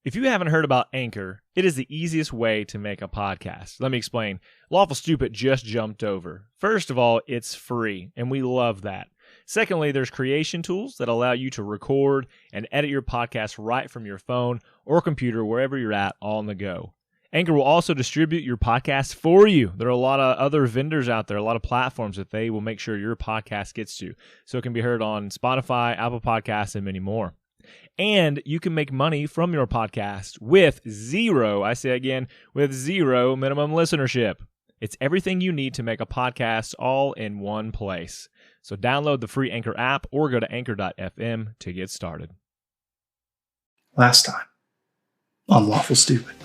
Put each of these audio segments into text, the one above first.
If you haven't heard about Anchor, it is the easiest way to make a podcast. Let me explain. Lawful Stupid just jumped over. First of all, it's free, and we love that. Secondly, there's creation tools that allow you to record and edit your podcast right from your phone or computer, wherever you're at, all on the go. Anchor will also distribute your podcast for you. There are a lot of other vendors out there, a lot of platforms that they will make sure your podcast gets to. So it can be heard on Spotify, Apple Podcasts, and many more. And you can make money from your podcast with zero minimum listenership. It's everything you need to make a podcast all in one place. So download the free Anchor app or go to anchor.fm to get started. Last time on Lawful Stupid.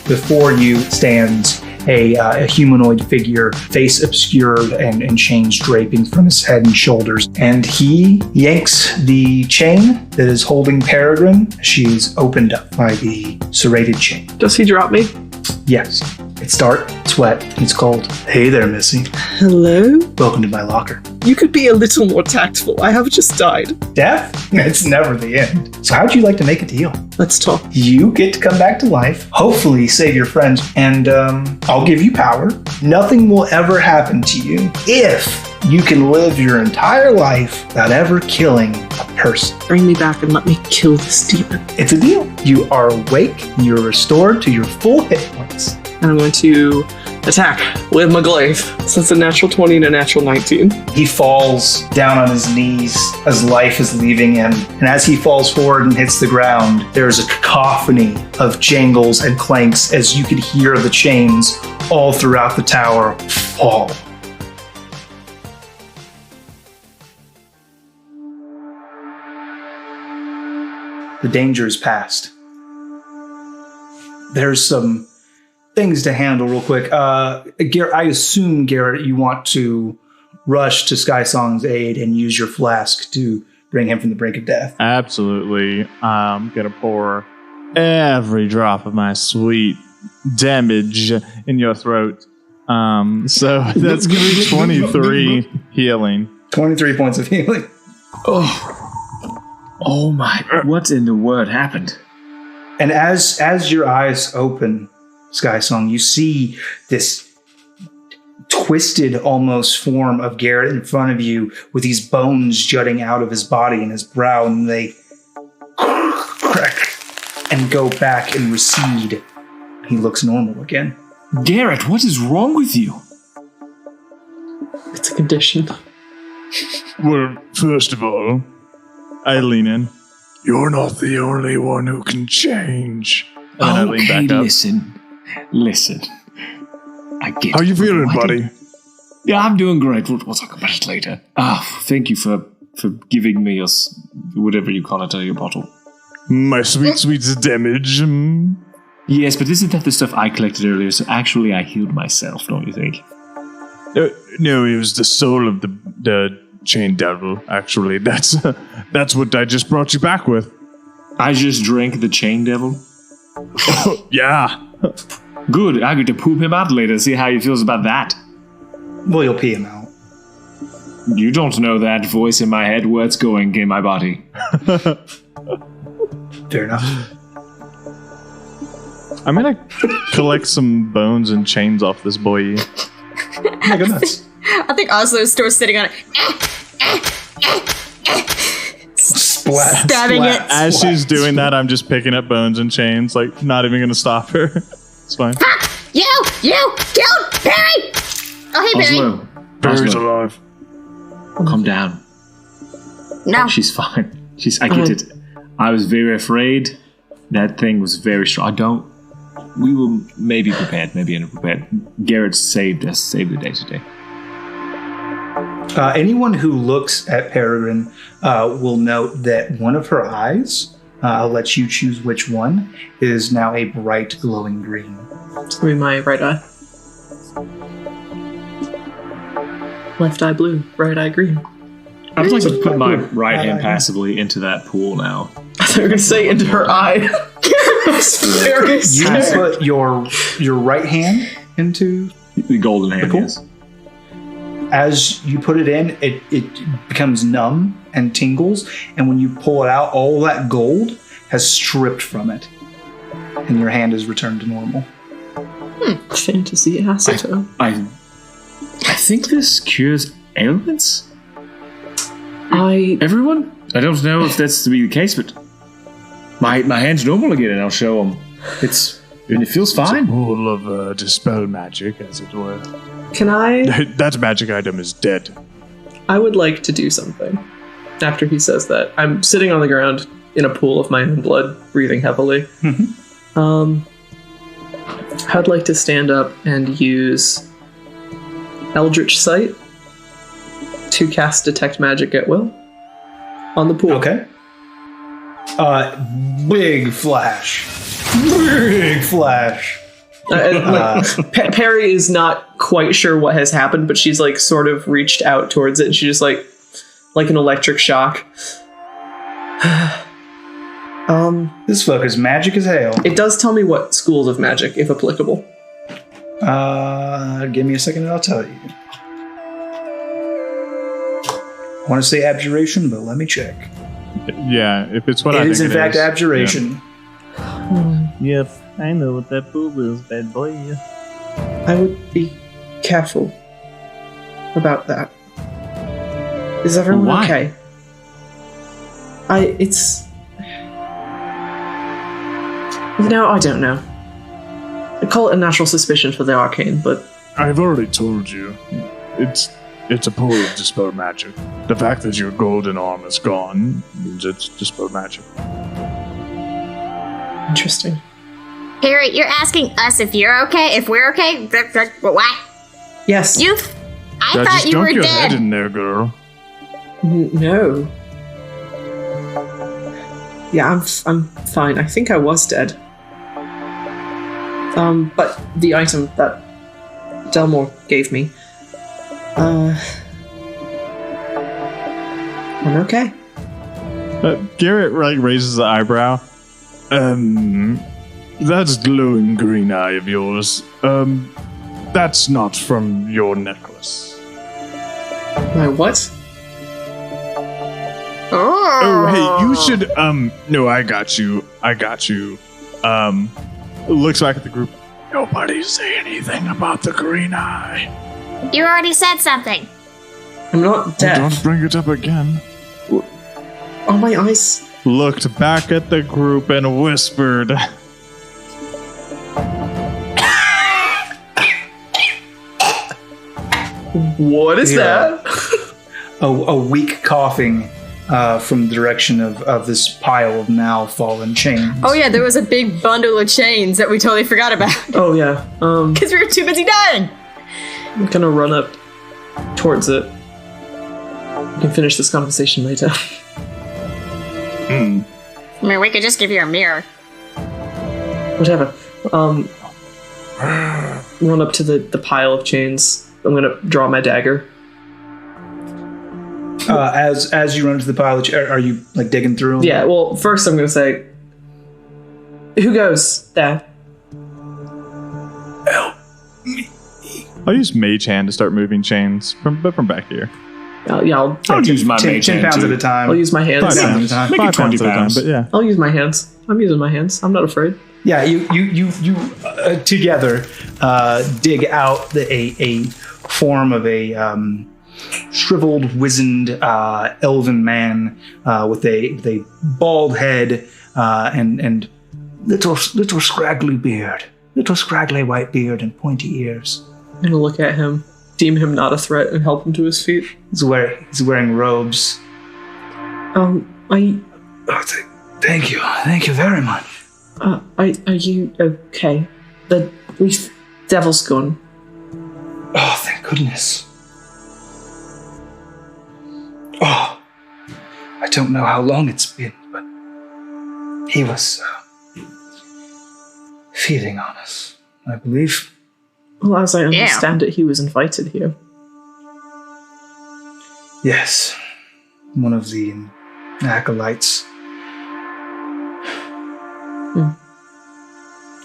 Before you stands a humanoid figure, face obscured and chains draping from his head and shoulders. And he yanks the chain that is holding Peregrine. She's opened up by the serrated chain. Does he drop me? Yes. It's dark, it's wet, it's cold. Hey there, Missy. Hello? Welcome to my locker. You could be a little more tactful. I have just died. Death? It's never the end. So how'd you like to make a deal? Let's talk. You get to come back to life, hopefully save your friends, and I'll give you power. Nothing will ever happen to you if you can live your entire life without ever killing a person. Bring me back and let me kill this demon. It's a deal. You are awake and you're restored to your full hit points. And I'm going to attack with my glaive. So it's a natural 20 and a natural 19. He falls down on his knees as life is leaving him. And as he falls forward and hits the ground, there's a cacophony of jangles and clanks as you could hear the chains all throughout the tower fall. The danger is past. There's some things to handle real quick. Garrett, I assume, Garrett, you want to rush to Sky Song's aid and use your flask to bring him from the brink of death. Absolutely. I'm going to pour every drop of my sweet damage in your throat. So that's going to be 23 healing. 23 points of healing. Oh my, what in the world happened? And as your eyes open, Sky Song, you see this twisted almost form of Garrett in front of you with these bones jutting out of his body and his brow, and they crack and go back and recede. He looks normal again. Garrett, what is wrong with you? It's a condition. Well, first of all, I lean in. You're not the only one who can change. And then I lean back up. Listen. I get it. How you feeling, buddy? Yeah, I'm doing great. We'll talk about it later. Thank you for giving me whatever you call it, your bottle. My sweet damage. Yes, but isn't that the stuff I collected earlier? So actually, I healed myself, don't you think? No, it was the soul of the chain devil, actually. That's what I just brought you back with. I just drank the chain devil? Yeah. Good, I get to poop him out later, see how he feels about that. Well, you'll pee him out. You don't know that voice in my head, where it's going in my body. Fair enough. I'm gonna collect some bones and chains off this boy. My goodness. I think Oslo's still sitting on it. Splat. Stabbing it. As she's doing that, I'm just picking up bones and chains, like, not even gonna stop her. It's fine. Fuck! You killed Barry! Oh, hey, Barry. Oslo. Barry's alive. Calm down. No. She's fine. I get it. I was very afraid. That thing was very strong. We were maybe prepared, maybe unprepared. Garrett saved us, saved the day today. Anyone who looks at Peregrine will note that one of her eyes, I'll let you choose which one, is now a bright glowing green. It's going to be my right eye. Left eye blue, right eye green. I'd like to put my right hand passively into that pool now. I thought you were going to say into her eye. That's very You sad. put your right hand into The golden hand, pool? yes. As you put it in, it becomes numb and tingles, and when you pull it out, all that gold has stripped from it. and your hand is returned to normal. Fantasy acetone. I think this cures ailments. Everyone? I don't know if that's to be the case, but my hand's normal again, and I'll show them. It feels fine. It's a pool of dispel magic, as it were. Can I? That magic item is dead. I would like to do something. After he says that, I'm sitting on the ground in a pool of my own blood, breathing heavily. I'd like to stand up and use Eldritch Sight to cast Detect Magic at will on the pool. Okay. Big flash. Big flash. Perry is not quite sure what has happened, but she's like sort of reached out towards it, and she's just like an electric shock. This fucker's magic as hell. It does tell me what schools of magic, if applicable. Give me a second and I'll tell you. I want to say abjuration, but let me check. Yeah, if it's what I think it is, in fact, abjuration. Yep, I know what that pool is, bad boy. I would be careful about that. Is everyone Why? okay? I don't know. I call it a natural suspicion for the arcane, but I've already told you. It's a pool of dispel magic. The fact that your golden arm is gone means it's dispel magic. interesting. Harry, you're asking us if you're okay? If we're okay? What? Yes. I thought you were Dunk your dead. head in there, girl. No. Yeah, I'm fine. I think I was dead. But the item that Delmore gave me, I'm okay. Garrett raises the eyebrow. That's glowing green eye of yours. That's not from your necklace. My what? Oh, hey, you should, no, I got you. Looks back at the group. Nobody say anything about the green eye. You already said something. I'm not deaf. Don't bring it up again. Oh, my eyes. Looked back at the group and whispered. What is that? A weak coughing from the direction of this pile of now fallen chains. Oh yeah, there was a big bundle of chains that we totally forgot about. Oh, yeah. Because we were too busy dying. I'm gonna run up towards it. We can finish this conversation later. I mean, we could just give you a mirror. Whatever. Run up to the pile of chains. I'm gonna draw my dagger. As you run to the pile, are you like digging through them? Yeah, well, first I'm gonna say, who goes there? I'll use Mage Hand to start moving chains from back here. I'll use my 10 mage hand pounds too. at a time. I'll use my hands. 5 pounds. time. Make it 5 20 pounds at a time, pounds. but yeah. I'll use my hands. I'm using my hands. I'm not afraid. Yeah, you together dig out a form of a shriveled, wizened elven man with a bald head and little scraggly beard, little scraggly white beard and pointy ears. I'm gonna look at him, deem him not a threat, and help him to his feet. He's wearing robes. Thank you very much. Are you okay? The devil's gone. Oh, thank goodness. Oh, I don't know how long it's been, but he was feeding on us, I believe. Well, as I understand it, he was invited here. Yes, one of the acolytes.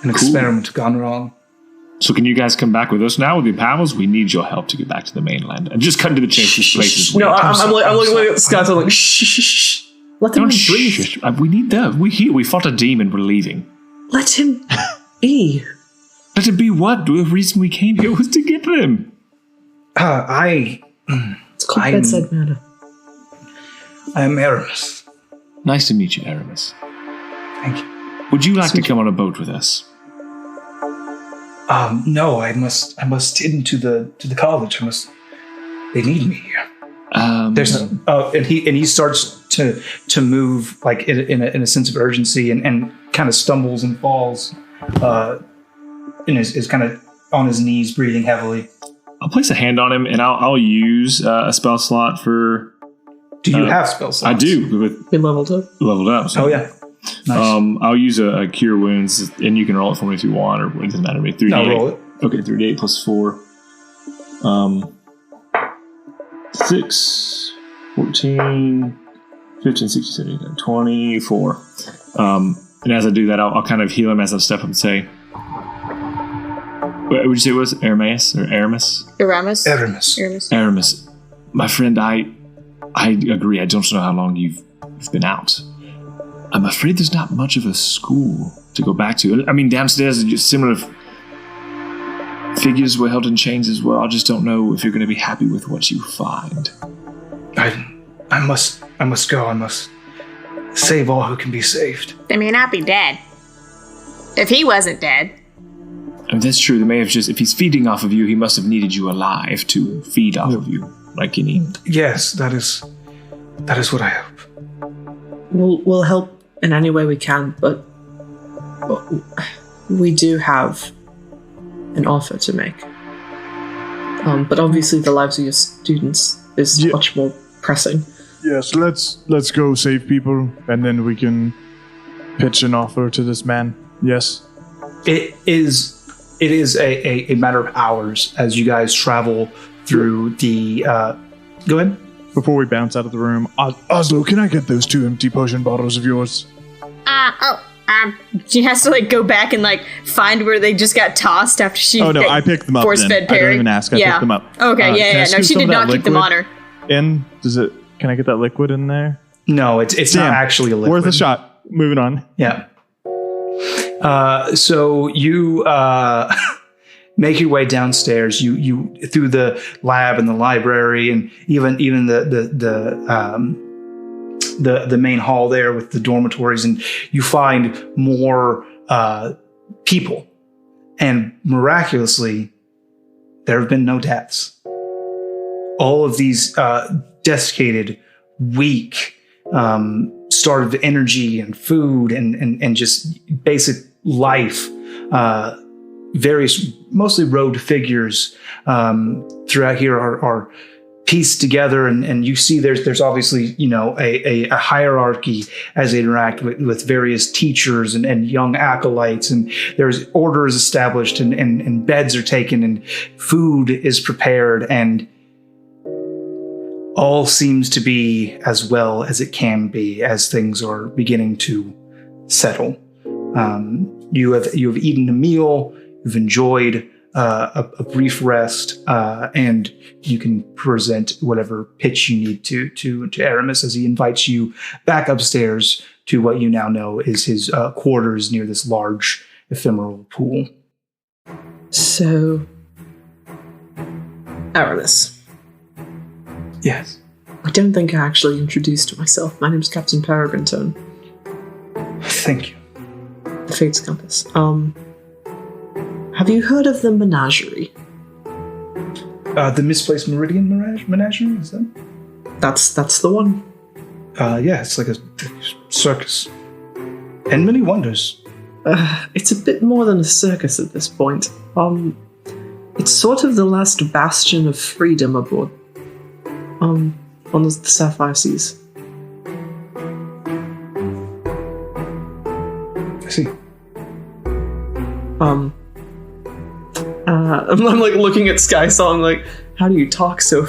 An experiment gone wrong. So can you guys come back with us now with your pals? We need your help to get back to the mainland. And just cut to the chase. This place is No, weird. I'm looking at Scott. I'm like, shh. Let them Don't breathe. shh. We need them. We're here. We fought a demon. We're leaving. Let him be. Let it be what? The reason we came here was to get them. It's called bedside manner. I am Aramis. Nice to meet you, Aramis. Thank you. Would you like to come on a boat with us? No, I must into the college. They need me here. And he starts to move like in a sense of urgency and kind of stumbles and falls, and is kind of on his knees, breathing heavily. I'll place a hand on him, and I'll use a spell slot for. Do you have spell slots? I do. He leveled up. So. Oh yeah. Nice. I'll use a cure wounds, and you can roll it for me if you want, or it doesn't matter to me. 3d8. I'll roll it. Okay, 3d8 plus 4. 6, 14, 15, 16, 17, 18, 24. And as I do that, I'll kind of heal him as I step up and say, what would you say it was? Aramis or Aramis? Aramis. My friend, I agree. I don't know how long you've been out. I'm afraid there's not much of a school to go back to. I mean, downstairs, just similar figures were held in chains as well. I just don't know if you're going to be happy with what you find. I must go. I must save all who can be saved. They may not be dead. If he wasn't dead. I mean, that's true. They may have just, if he's feeding off of you, he must have needed you alive to feed off of you, like you need. Yes, that is what I hope. We'll help in any way we can, but we do have an offer to make. But obviously the lives of your students is much more pressing. Yes, let's go save people, and then we can pitch an offer to this man. Yes. It is a matter of hours as you guys travel through the. Go ahead. Before we bounce out of the room, Oslo, can I get those 2 empty potion bottles of yours? She has to go back and find where they just got tossed after she. Oh no, I picked them up. Force-fed Perry. I don't even ask. I picked them up. Okay, No, she did not keep them on her. Can I get that liquid in there? No, it's not actually a liquid. Worth a shot. Moving on. Yeah. So you make your way downstairs. You through the lab and the library and even the main hall there with the dormitories, and you find more people. And miraculously, there have been no deaths. All of these desiccated, weak, starved of energy and food and just basic life. Various, mostly robed figures throughout here are pieced together, and you see there's obviously a hierarchy as they interact with various teachers and young acolytes, and there's orders established and beds are taken and food is prepared, and all seems to be as well as it can be as things are beginning to settle. You have eaten a meal, you've enjoyed a brief rest, and you can present whatever pitch you need to Aramis as he invites you back upstairs to what you now know is his quarters near this large ephemeral pool. So, Aramis. Yes. I don't think I actually introduced myself. My name's Captain Peregrine Tone. Thank you. The Fates Compass. Have you heard of the menagerie? The Misplaced Meridian Menagerie, is that? That's the one. Yeah, it's like a circus. And many wonders. It's a bit more than a circus at this point. It's sort of the last bastion of freedom aboard. On the Sapphire Seas. I see. I'm looking at Sky Song how do you talk so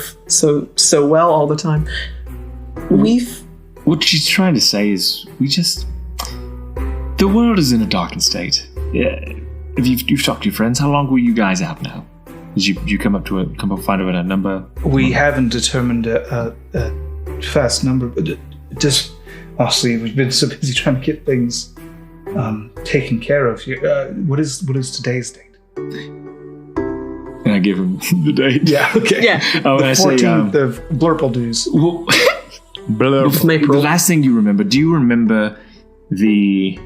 well all the time? What she's trying to say is the world is in a darkened state. Yeah. If you've talked to your friends, how long were you guys out now? Did you come up find out a number? We haven't determined a fast number, but just honestly, we've been so busy trying to get things taken care of. What is today's date? And I give him the date. Yeah, okay. Yeah. Oh, The and I say, 14th of Blurpledews. well, April. the last thing you remember, do you remember the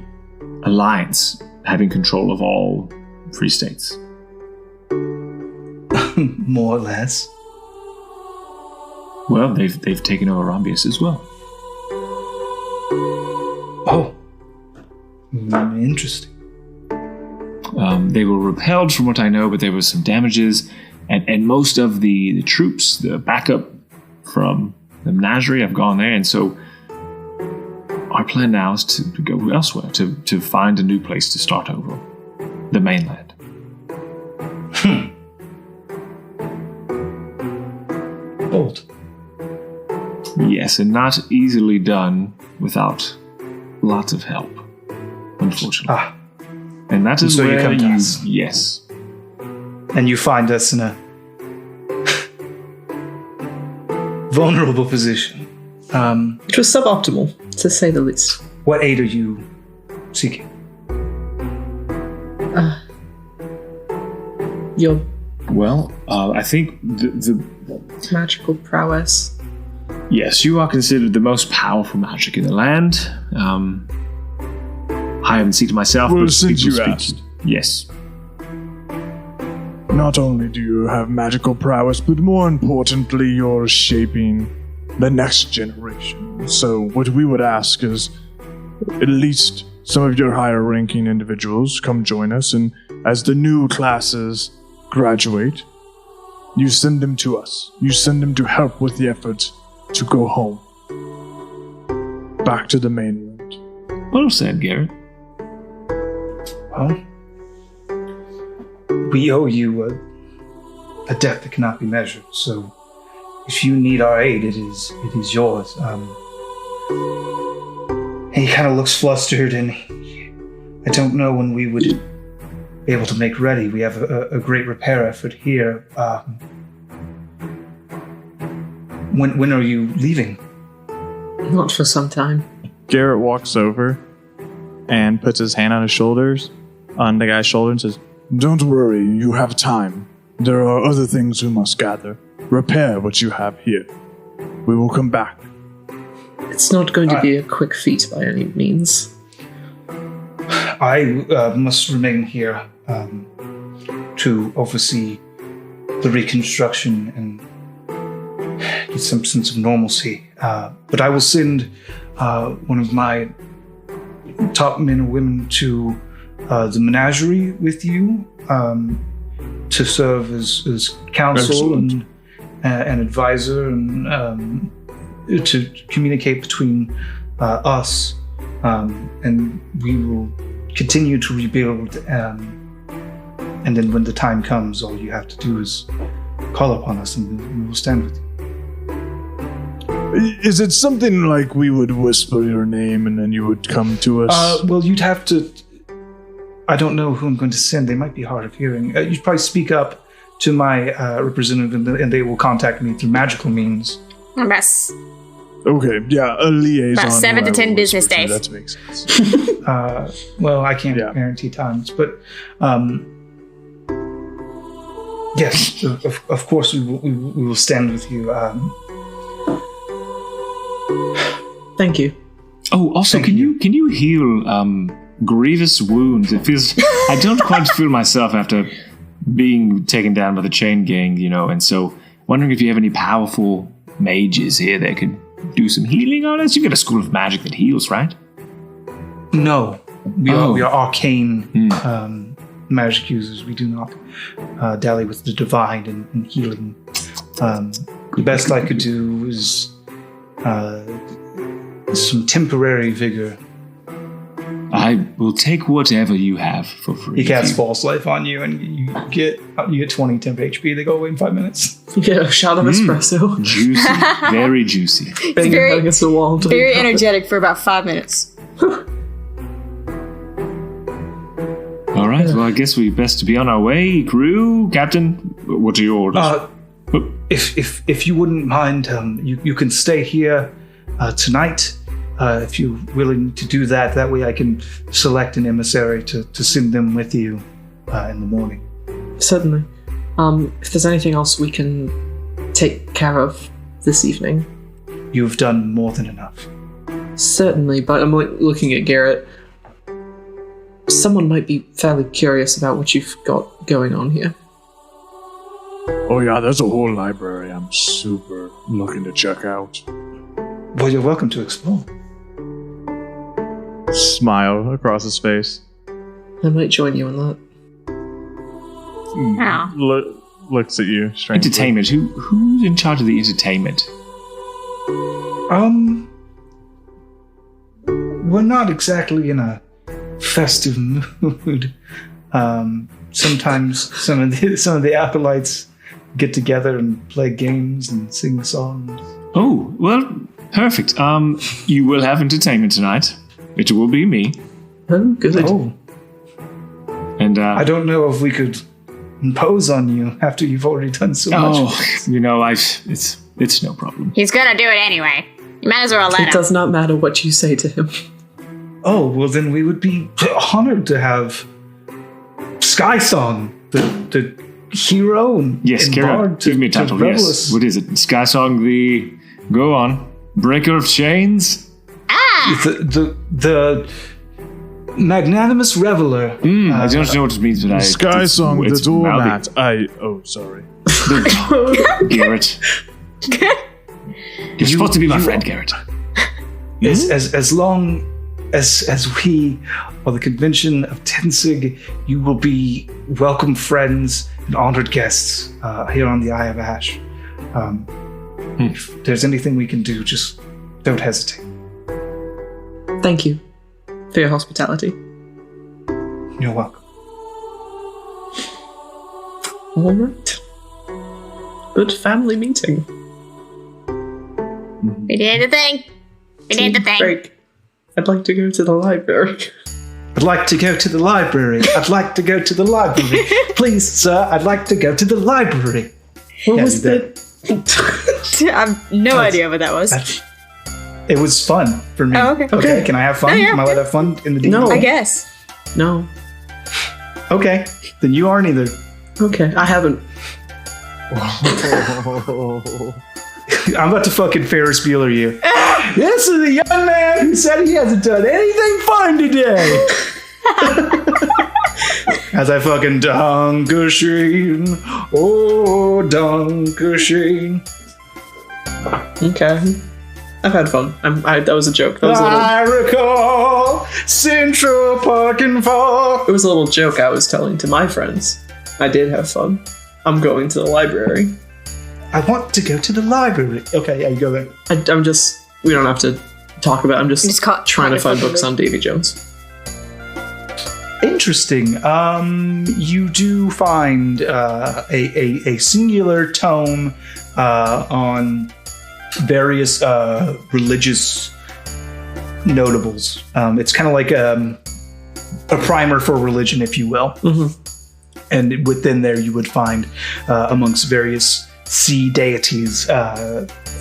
Alliance having control of all free states? More or less. Well, they've taken over Rambius as well. Oh. Interesting. They were repelled from what I know, but there was some damages, and most of the troops, the backup from the menagerie, have gone there, and so our plan now is to go elsewhere, to find a new place to start over, the mainland. Bold. Yes, and not easily done without lots of help, unfortunately. And that is so where you come to us. Yes. And you find us in a vulnerable position. It was suboptimal, to say the least. What aid are you seeking? Your Well, I think the magical prowess. yes, you are considered the most powerful magic in the land. I haven't seen it myself, Well, but since people you speak. asked. Yes. Not only do you have magical prowess, but more importantly, you're shaping the next generation. So what we would ask is at least some of your higher ranking individuals come join us, and as the new classes graduate, you send them to us. You send them to help with the effort to go home. Back to the mainland. Well said, Garrett. Well, we owe you a debt that cannot be measured, so if you need our aid, it is yours. And he kind of looks flustered, and I don't know when we would be able to make ready. We have a great repair effort here. When are you leaving? Not for some time. Garrett walks over and puts his hand on his shoulders, on the guy's shoulder, and says, "Don't worry, you have time. There are other things we must gather. Repair what you have here. We will come back." It's not going to be a quick feat by any means. I must remain here to oversee the reconstruction and get some sense of normalcy. But I will send one of my top men and women to the menagerie with you to serve as counsel and advisor, and to communicate between us, and we will continue to rebuild. And then when the time comes, all you have to do is call upon us, and we will stand with you. Is it something like we would whisper your name and then you would come to us? Well, you'd have to... I don't know who I'm going to send. They might be hard of hearing. You'd probably speak up to my representative, and they will contact me through magical means. Yes. Okay, yeah, a liaison. About 7 to 10 business days. That makes sense. Well, I can't guarantee times, but yes, of course we will stand with you. Thank you. Oh, also, can you heal grievous wounds? It feels I don't quite feel myself after being taken down by the chain gang, and so wondering if you have any powerful mages here that could do some healing on us. You got a school of magic that heals, right? No, we are arcane magic users. We do not dally with the divine and healing. The best I could do is some temporary vigor. I will take whatever you have for free. He casts False Life on you, and you get 20 temp HP. They go away in 5 minutes. You get a shot of espresso. Juicy, very juicy. Banging head against the wall. Very energetic for about 5 minutes. All right, well, I guess we best be on our way. Crew, Captain, what are your orders? If you wouldn't mind, you can stay here tonight. if you're willing to do that. That way I can select an emissary to send them with you in the morning. Certainly. If there's anything else we can take care of this evening. You've done more than enough. Certainly, but I'm looking at Garrett. Someone might be fairly curious about what you've got going on here. Oh yeah, there's a whole library I'm super looking to check out. Well, you're welcome to explore. Smile across his face. I might join you on that. Looks at you strangely. Entertainment. Who's in charge of the entertainment? We're not exactly in a festive mood. Sometimes some of the acolytes get together and play games and sing songs. Oh, well, perfect. You will have entertainment tonight. It will be me. Oh, good. Oh. And I don't know if we could impose on you after you've already done so much. Oh, it's no problem. He's gonna do it anyway. You might as well let him. It does not matter what you say to him. Oh, well then we would be honored to have Sky Song, the hero and Garrett, give me a title. Yes. What is it? Sky Song, the... Go on. Breaker of Chains? The magnanimous reveler. I don't know what it means, but Sky Song, the doormat. Sorry. Garrett. You're supposed to be my friend, Garrett. As long as we are the convention of Tensig, you will be welcome friends and honored guests here on the Eye of Ash. If there's anything we can do, just don't hesitate. Thank you for your hospitality. You're welcome. All right. Good family meeting. We did the thing. Break. I'd like to go to the library. I'd like to go to the library. I'd like to go to the library. Please, sir, I'd like to go to the library. What was that? I have no idea what that was. It was fun for me. Oh, okay. Okay, can I have fun? Oh, yeah. Am I allowed to have fun in the D&D? No. I guess. No. Okay, then you aren't either. Okay, I haven't. I'm about to fucking Ferris Bueller you. This is a young man who said he hasn't done anything fun today. As I fucking Dankeschön. Oh, Dankeschön. Okay. I've had fun. That was a joke. That was I recall Central Park and Fall. It was a little joke I was telling to my friends. I did have fun. I'm going to the library. I want to go to the library. Okay, yeah, you go there. I'm just... We don't have to talk about it. I'm just trying to find books on Davy Jones. Interesting. You do find a singular tome on various religious notables. It's kind of like a primer for religion, if you will. Mm-hmm. And within there, you would find amongst various sea deities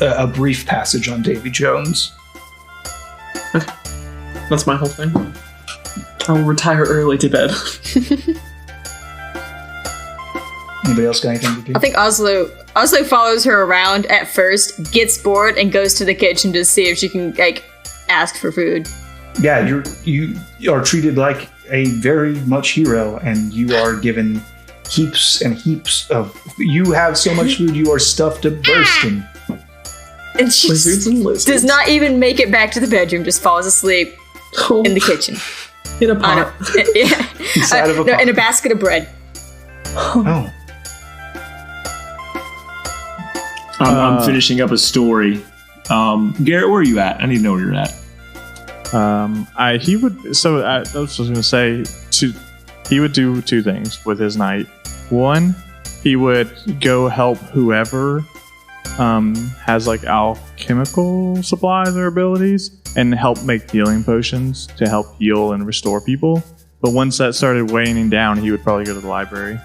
a brief passage on Davy Jones. Okay. That's my whole thing. I'll retire early to bed. Anybody else got anything to do? I think Oslo follows her around at first, gets bored, and goes to the kitchen to see if she can ask for food. Yeah, you are treated like a very much hero, and you are given heaps and heaps of. You have so much food, you are stuffed to bursting. And she does not even make it back to the bedroom; just falls asleep in the kitchen. In a pot. Inside of a pot. In a basket of bread. Oh. I'm finishing up a story. Garrett, where are you at? I need to know where you're at. I was just going to say, he would do two things with his night. One, he would go help whoever has alchemical supplies or abilities and help make healing potions to help heal and restore people. But once that started waning down, he would probably go to the library.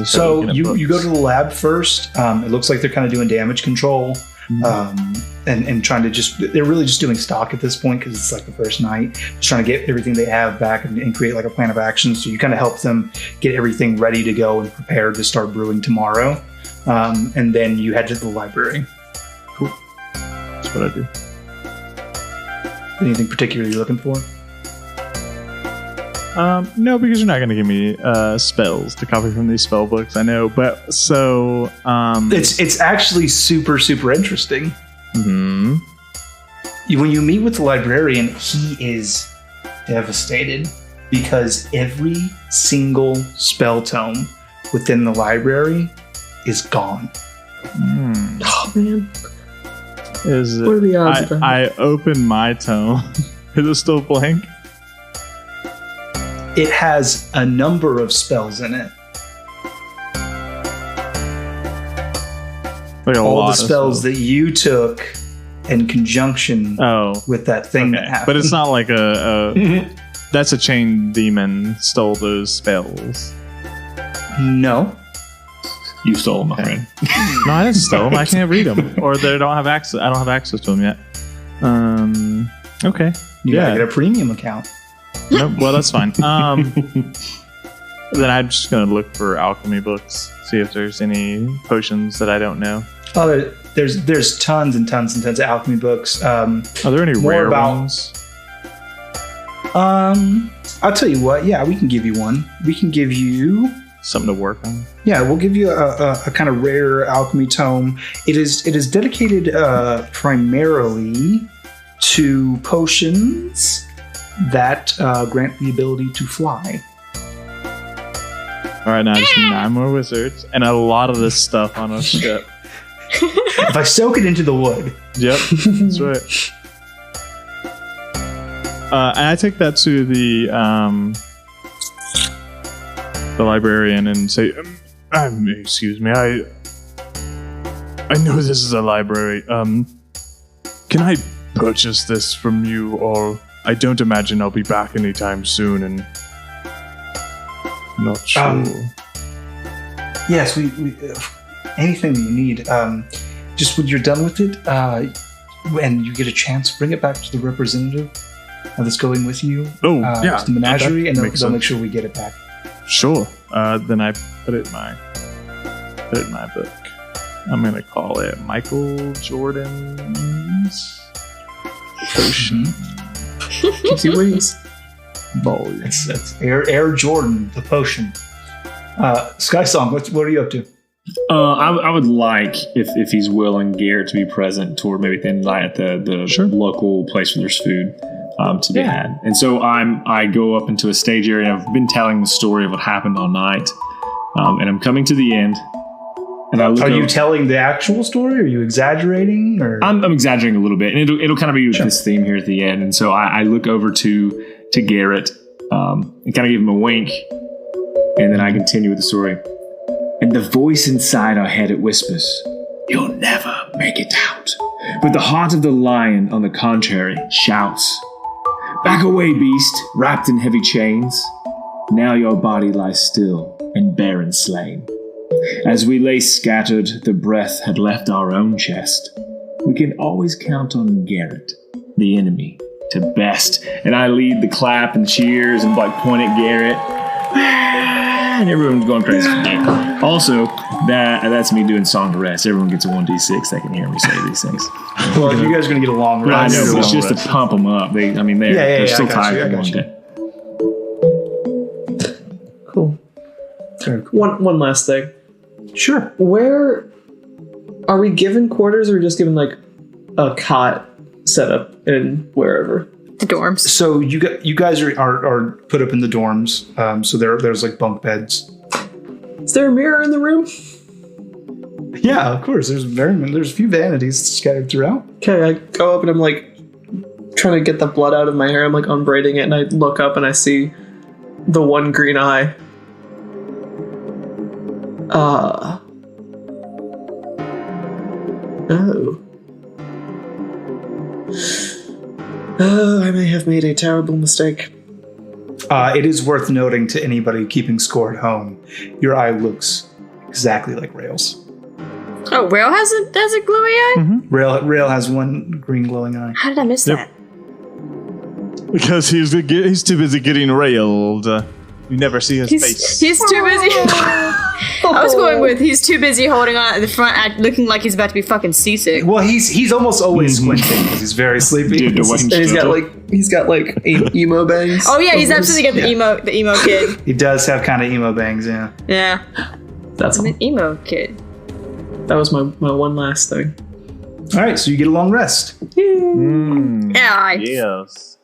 So you go to the lab first. It looks like they're kind of doing damage control. and trying to they're really just doing stock at this point because it's like the first night, just trying to get everything they have back and create like a plan of action. So you kind of help them get everything ready to go and prepared to start brewing tomorrow. And then you head to the library. Cool. That's what I do. Anything particular you're looking for? No, because you're not going to give me spells to copy from these spell books. I know, but so it's actually super, super interesting. Mm-hmm. When you meet with the librarian, he is devastated because every single spell tome within the library is gone. Oh man! What are the odds of that? I open my tome. Is it still blank? It has a number of spells in it. Like all the spells that you took in conjunction with that thing that happened. But it's not like a that's a chained demon stole those spells. No. You stole them, my friend. No, I didn't steal them. I can't read them. Or they don't have access. I don't have access to them yet. Okay. You gotta get a premium account. Nope. Well, that's fine. Then I'm just gonna look for alchemy books, see if there's any potions that I don't know. Oh, there's tons and tons and tons of alchemy books. Are there any rare ones? I'll tell you what. Yeah, we can give you one. We can give you something to work on. Yeah, we'll give you a kind of rare alchemy tome. It is dedicated primarily to potions that grant the ability to fly. All right, now I just need 9 more wizards and a lot of this stuff on a ship. If I soak it into the wood. Yep, that's right. And I take that to the librarian and say, excuse me, I know this is a library. Can I purchase this from you, or I don't imagine I'll be back anytime soon, and not sure. Yes, we anything that you need. Just when you're done with it, and you get a chance, bring it back to the representative that's going with you. Oh, yeah, to the menagerie, and they'll make sure we get it back. Sure. Then I put it in my book. I'm gonna call it Michael Jordan's potion. Gives you wings. Boy. It's Air Jordan, the potion. Sky Song, what are you up to? I would like, if he's willing, Garrett to be present toward maybe the end of the night at the local place where there's food to be had. And so I go up into a stage area. I've been telling the story of what happened all night, and I'm coming to the end. And are you telling the actual story? Or are you exaggerating? Or I'm exaggerating a little bit, and it'll kind of be with this theme here at the end. And so I look over to Garrett and kind of give him a wink, and then I continue with the story. And the voice inside our head, it whispers, "You'll never make it out." But the heart of the lion, on the contrary, shouts, "Back away, beast, wrapped in heavy chains. Now your body lies still and bare and slain. As we lay scattered, the breath had left our own chest. We can always count on Garrett, the enemy, to best." And I lead the clap and cheers and like point at Garrett. And everyone's going crazy. Also, that's me doing song to rest. Everyone gets a 1d6. They can hear me say these things. Well, you guys are going to get a long rest. I know, but it's just to pump them up. They're still tired from one day. Cool. One last thing. Sure. Where are we given quarters, or are we just given like a cot set up in wherever? The dorms. So you guys are put up in the dorms. So there's like bunk beds. Is there a mirror in the room? Yeah, of course. There's a few vanities scattered throughout. Okay, I go up and I'm like trying to get the blood out of my hair. I'm like unbraiding it, and I look up and I see the one green eye. Oh. Oh, I may have made a terrible mistake. It is worth noting to anybody keeping score at home, your eye looks exactly like Rails. Oh, Rail has a glowing eye? Mm-hmm. Rail has one green glowing eye. How did I miss that? Because he's too busy getting railed. You never see his face. He's too busy. I was going with he's too busy holding on at the front, looking like he's about to be fucking seasick. Well, he's almost always squinting because he's very sleepy. And he's got like emo bangs. Oh yeah, he's absolutely got the emo kid. He does have kind of emo bangs, yeah. Yeah, that's an emo kid. That was my one last thing. All right, so you get a long rest. Yeah. Yes.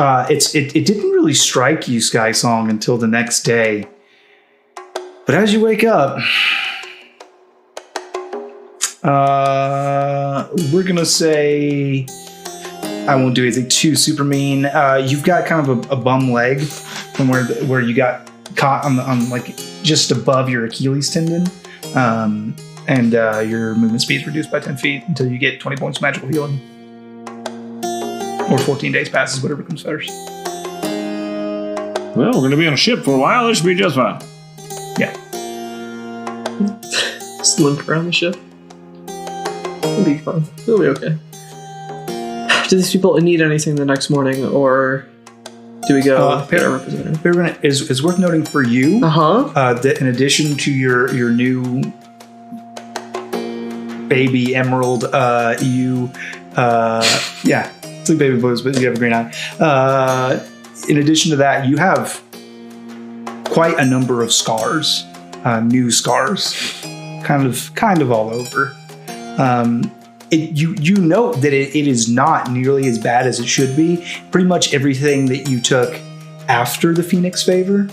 It didn't really strike you, Sky Song, until the next day. But as you wake up, we're gonna say I won't do anything too super mean. You've got kind of a bum leg from where you got caught on like just above your Achilles tendon, and your movement speed is reduced by 10 feet until you get 20 points of magical healing. Or 14 days passes, whatever comes first. Well, we're going to be on a ship for a while. This should be just fine. Yeah. Just limp around the ship. It'll be fun. It'll be okay. Do these people need anything the next morning, or do we go get our representative? Is worth noting for you that in addition to your new baby emerald, it's like baby blues, but you have a green eye. In addition to that, you have quite a number of scars, new scars, kind of all over. You note that it is not nearly as bad as it should be. Pretty much everything that you took after the Phoenix favor.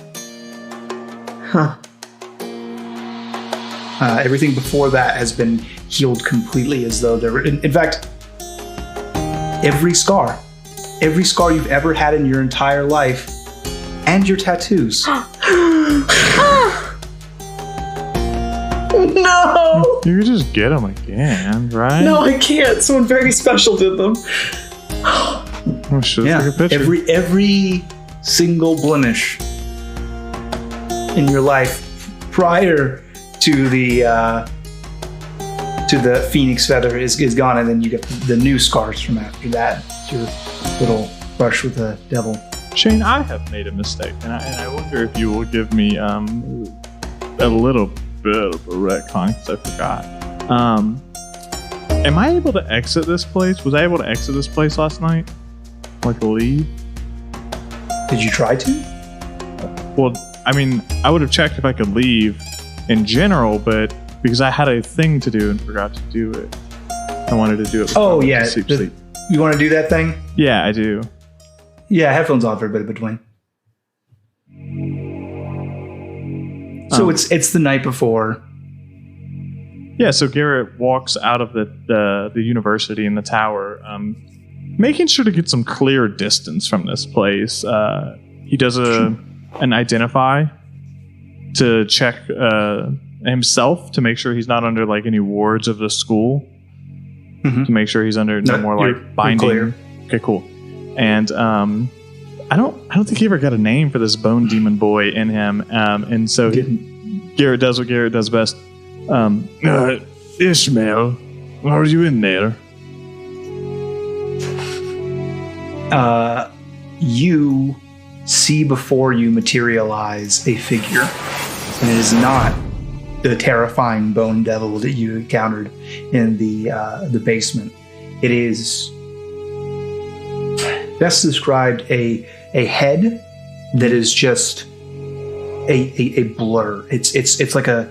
Everything before that has been healed completely, as though there were. In fact, every scar you've ever had in your entire life, and your tattoos. No! You could just get them again, right? No, I can't. Someone very special did them. Oh, shit, take a picture. Every single blemish in your life prior to the Phoenix feather is gone, and then you get the new scars from after that. It's your little brush with the devil. Shane, I have made a mistake, and I wonder if you will give me a little bit of a retcon, because I forgot. Am I able to exit this place? Was I able to exit this place last night? Like leave? Did you try to? Well, I mean, I would have checked if I could leave in general, but because I had a thing to do and forgot to do it. I wanted to do it. Oh, yeah. Sleep. You want to do that thing? Yeah, I do. Yeah, headphones on for a bit between. So it's the night before. Yeah, so Garrett walks out of the university in the tower, making sure to get some clear distance from this place. He does an identify to check himself to make sure he's not under like any wards of the school. Mm-hmm. To make sure he's under no more like binding. Clear. Okay, cool. And I don't think he ever got a name for this bone demon boy in him. And so Garrett does what Garrett does best. Ishmael, are you in there? You see before you materialize a figure, and it is not the terrifying bone devil that you encountered in the basement. It is best described a head that is just a blur. It's like a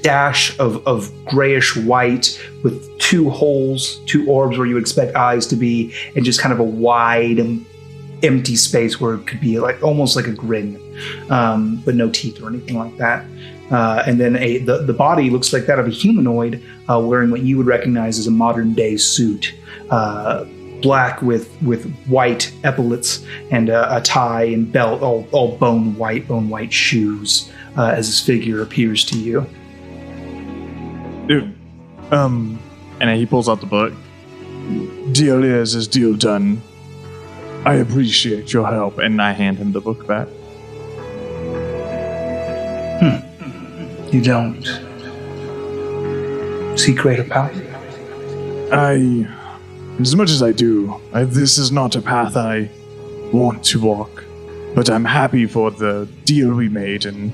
dash of grayish white with two holes, two orbs where you would expect eyes to be, and just kind of a wide empty space where it could be like almost like a grin, but no teeth or anything like that. And then the body looks like that of a humanoid wearing what you would recognize as a modern day suit. Black with white epaulets and a tie and belt, all bone white shoes, as this figure appears to you. Dude, and he pulls out the book. Deal is deal done. I appreciate your help, and I hand him the book back. You don't seek greater power? As much as I do, this is not a path I want to walk. But I'm happy for the deal we made, and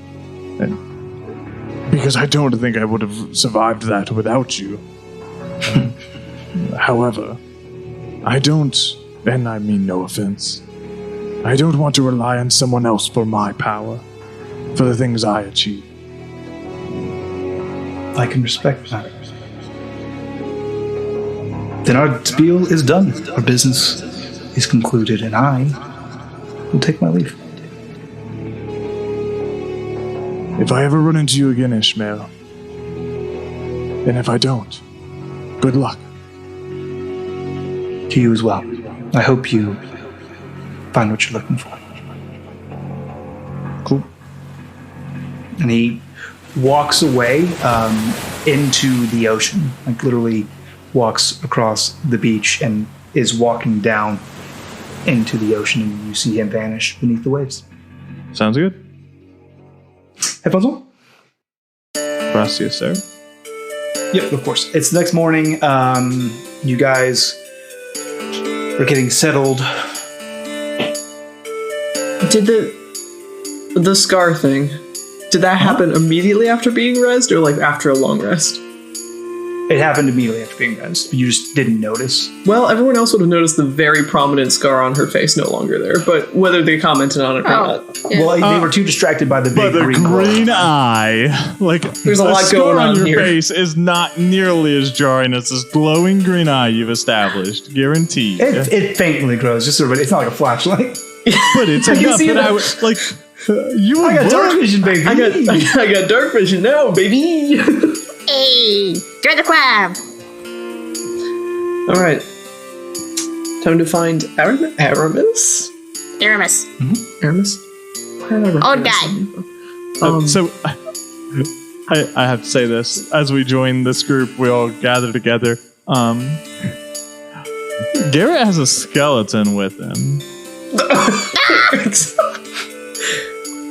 because I don't think I would have survived that without you. However, I don't, and I mean no offense, I don't want to rely on someone else for my power, for the things I achieve. I can respect that. Then our spiel is done. Our business is concluded, and I will take my leave. If I ever run into you again, Ishmael, and if I don't, good luck. To you as well. I hope you find what you're looking for. Cool. And he walks away into the ocean, like literally walks across the beach and is walking down into the ocean, and you see him vanish beneath the waves. Sounds good. Headphones on? Gracias, sir. Yep, of course. It's the next morning. You guys are getting settled. Did the scar thing, did that happen immediately after being rezzed, or like after a long rest? It happened immediately after being rezzed, but you just didn't notice. Well, everyone else would have noticed the very prominent scar on her face no longer there, but whether they commented on it or not. Yeah. Well, they were too distracted by the big green eye. Like, there's a lot going on your here. face is not nearly as jarring as this glowing green eye you've established. Guaranteed. It faintly grows, just so it's not like a flashlight. But it's enough that I would, like, I got dark vision, baby. I got dark vision now, baby. Hey, join the crowd. All right. Time to find Aramis? Aramis. Aramis? Old guy. So, I have to say this. As we join this group, we all gather together. Garrett has a skeleton with him.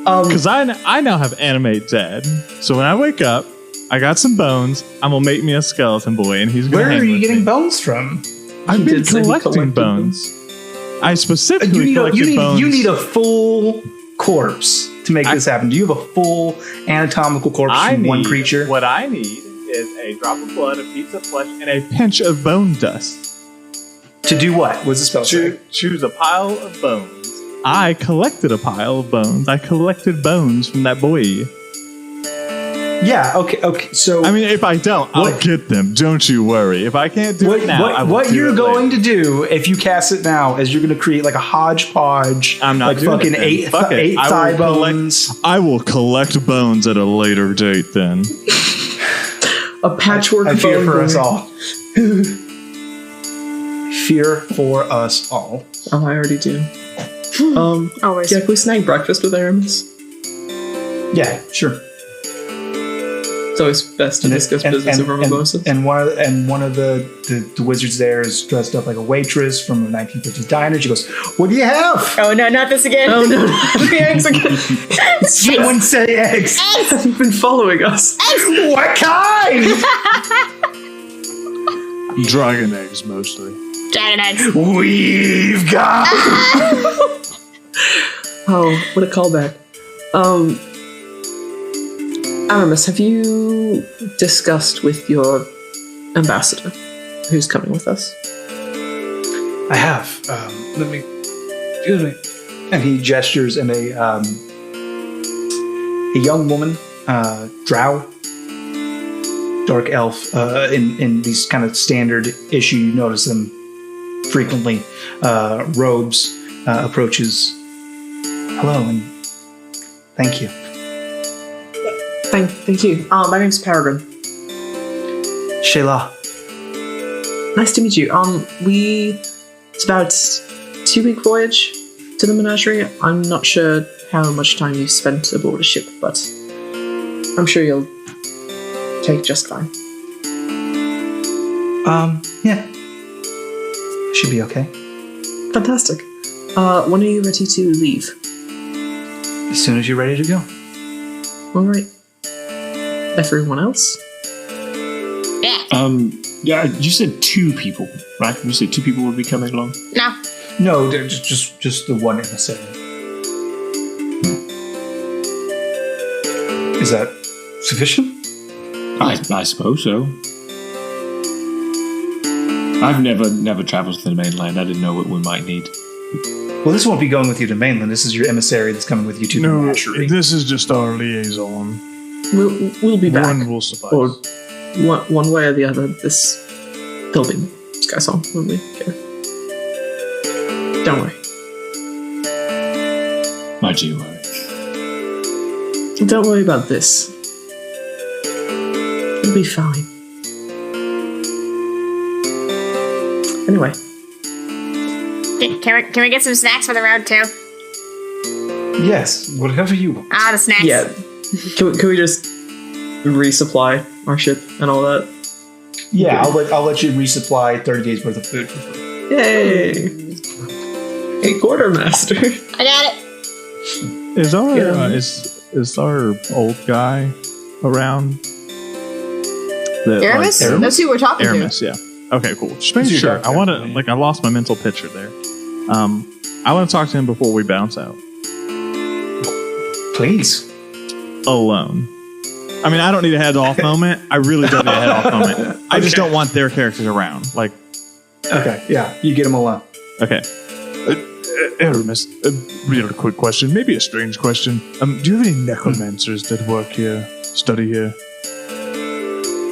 Because I now have animate dead. So when I wake up, I got some bones. I'm gonna make me a skeleton boy, and he's gonna. Where hang are you with getting me. bones from? I've been collecting bones. I specifically collected bones. You need a full corpse to make this happen. Do you have a full anatomical corpse from one creature? What I need is a drop of blood, a piece of flesh, and a pinch of bone dust. To do what? What's the spell say? Choose a pile of bones. I collected a pile of bones. I collected bones from that boy. Yeah, okay. So I mean, if I don't, I'll get them. Don't you worry. If I can't do it now, I will what do you're it going later. to do if you cast it now is you're going to create like a hodgepodge. I'm not like doing fucking it then. eight thigh bones. I will collect bones at a later date. Then a patchwork. I fear bone for boy. us all. Fear for us all. Oh, I already do. Always. Yeah, can we snag breakfast with Aramis? Yeah, sure. It's always best to discuss business over mimosas. And one of the wizards there is dressed up like a waitress from a 1950s diner. She goes, "What do you have?" Oh no, not this again. Oh no, not the eggs again. Someone say eggs. You've been following us. What kind? dragon eggs mostly. Dragon eggs. We've got. Oh, what a callback. Aramis, have you discussed with your ambassador who's coming with us? I have. Excuse me. And he gestures, and a young woman, drow, dark elf, in these kind of standard issue, you notice them frequently, robes, approaches. Hello, and thank you. Thank you. My name's Peregrine. Shayla. Nice to meet you. It's about a 2-week voyage to the menagerie. I'm not sure how much time you spent aboard a ship, but I'm sure you'll take just fine. Yeah. Should be okay. Fantastic. When are you ready to leave? As soon as you're ready to go. All right. everyone else? Yeah, you said 2 people, right? You said 2 people would be coming along? No, they're just the one emissary. Is that sufficient? I suppose so. I've never traveled to the mainland. I didn't know what we might need. Well, this won't be going with you to mainland. This is your emissary that's coming with you to the menagerie. This is just our liaison. We'll be back. One will suffice. Or one way or the other, there'll be Sky Song when we get here. Don't worry. My G worry. Don't worry about this. It'll be fine. Anyway. Can we get some snacks for the road too? Yes, whatever you want. The snacks. Yeah. Can we just resupply our ship and all that? Yeah, I'll let you resupply 30 days worth of food for free. Yay! Hey, quartermaster. I got it. Is our is our old guy around? Aramis? That's who we're talking Aramis, to. yeah. Okay, cool. Just making sure. I want to, I lost my mental picture there. I want to talk to him before we bounce out. Please. Alone. I mean, I don't need a head-off moment. I really don't need a head-off moment. I just don't want their characters around. Okay, yeah. You get them alone. Okay. Aramis, a real quick question. Maybe a strange question. Do you have any necromancers that work here, study here?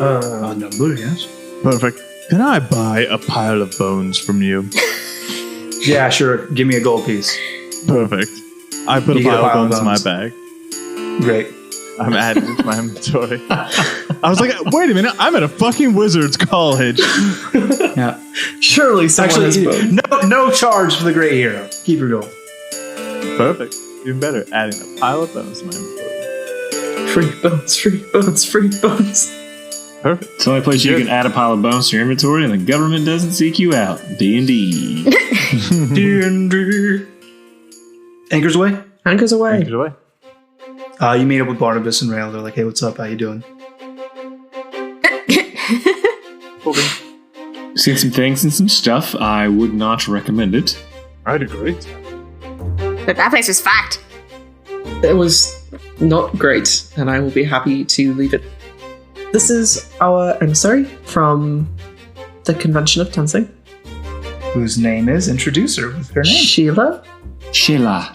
A number, yes. Perfect. Can I buy a pile of bones from you? Yeah, sure. Give me a gold piece. Perfect. I put a pile of bones in my bag. Great. I'm adding it to my inventory. I was like, wait a minute, I'm at a fucking wizard's college. Yeah. Surely someone has bones. No charge for the great hero. Keep her going. Perfect. Even better, adding a pile of bones to my inventory. Free bones, free bones, free bones. Perfect. It's the only place you can add a pile of bones to your inventory and the government doesn't seek you out. D&D. D&D. Anchors away? Anchors away. Anchors away. You meet up with Barnabas and Rail. They're like, hey, what's up? How you doing? Okay. Seen some things and some stuff. I would not recommend it. I'd agree. But that place was fucked. It was not great, and I will be happy to leave it. This is our emissary from the Convention of Tensig. Whose name is? Introduce her with her name. Sheila. Shayla.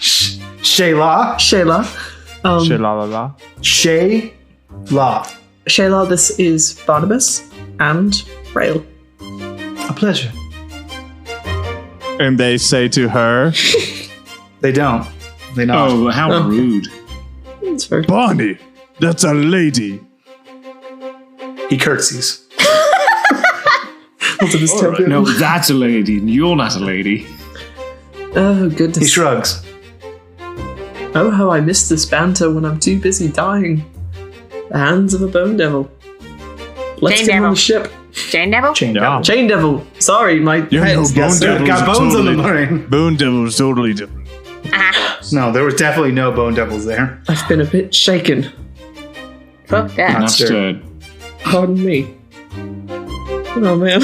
Shayla. Shayla. Shayla, this is Barnabas and Rail. A pleasure. And they say to her, They don't. They not. Oh, how rude. It's very Bonnie, that's a lady. He curtsies. right. No, that's a lady, and you're not a lady. Oh, goodness. He shrugs. Oh, how I miss this banter when I'm too busy dying. The hands of a bone devil. Let's Chain get devil. on the ship. Chain devil? Chain Yeah. devil. Chain devil. Sorry, my head's Bone Devil Got is bones on totally the brain. Bone Devil is totally different. No, there was definitely no bone devils there. I've been a bit shaken. Fuck that. Not stirred. Pardon me. Oh, man.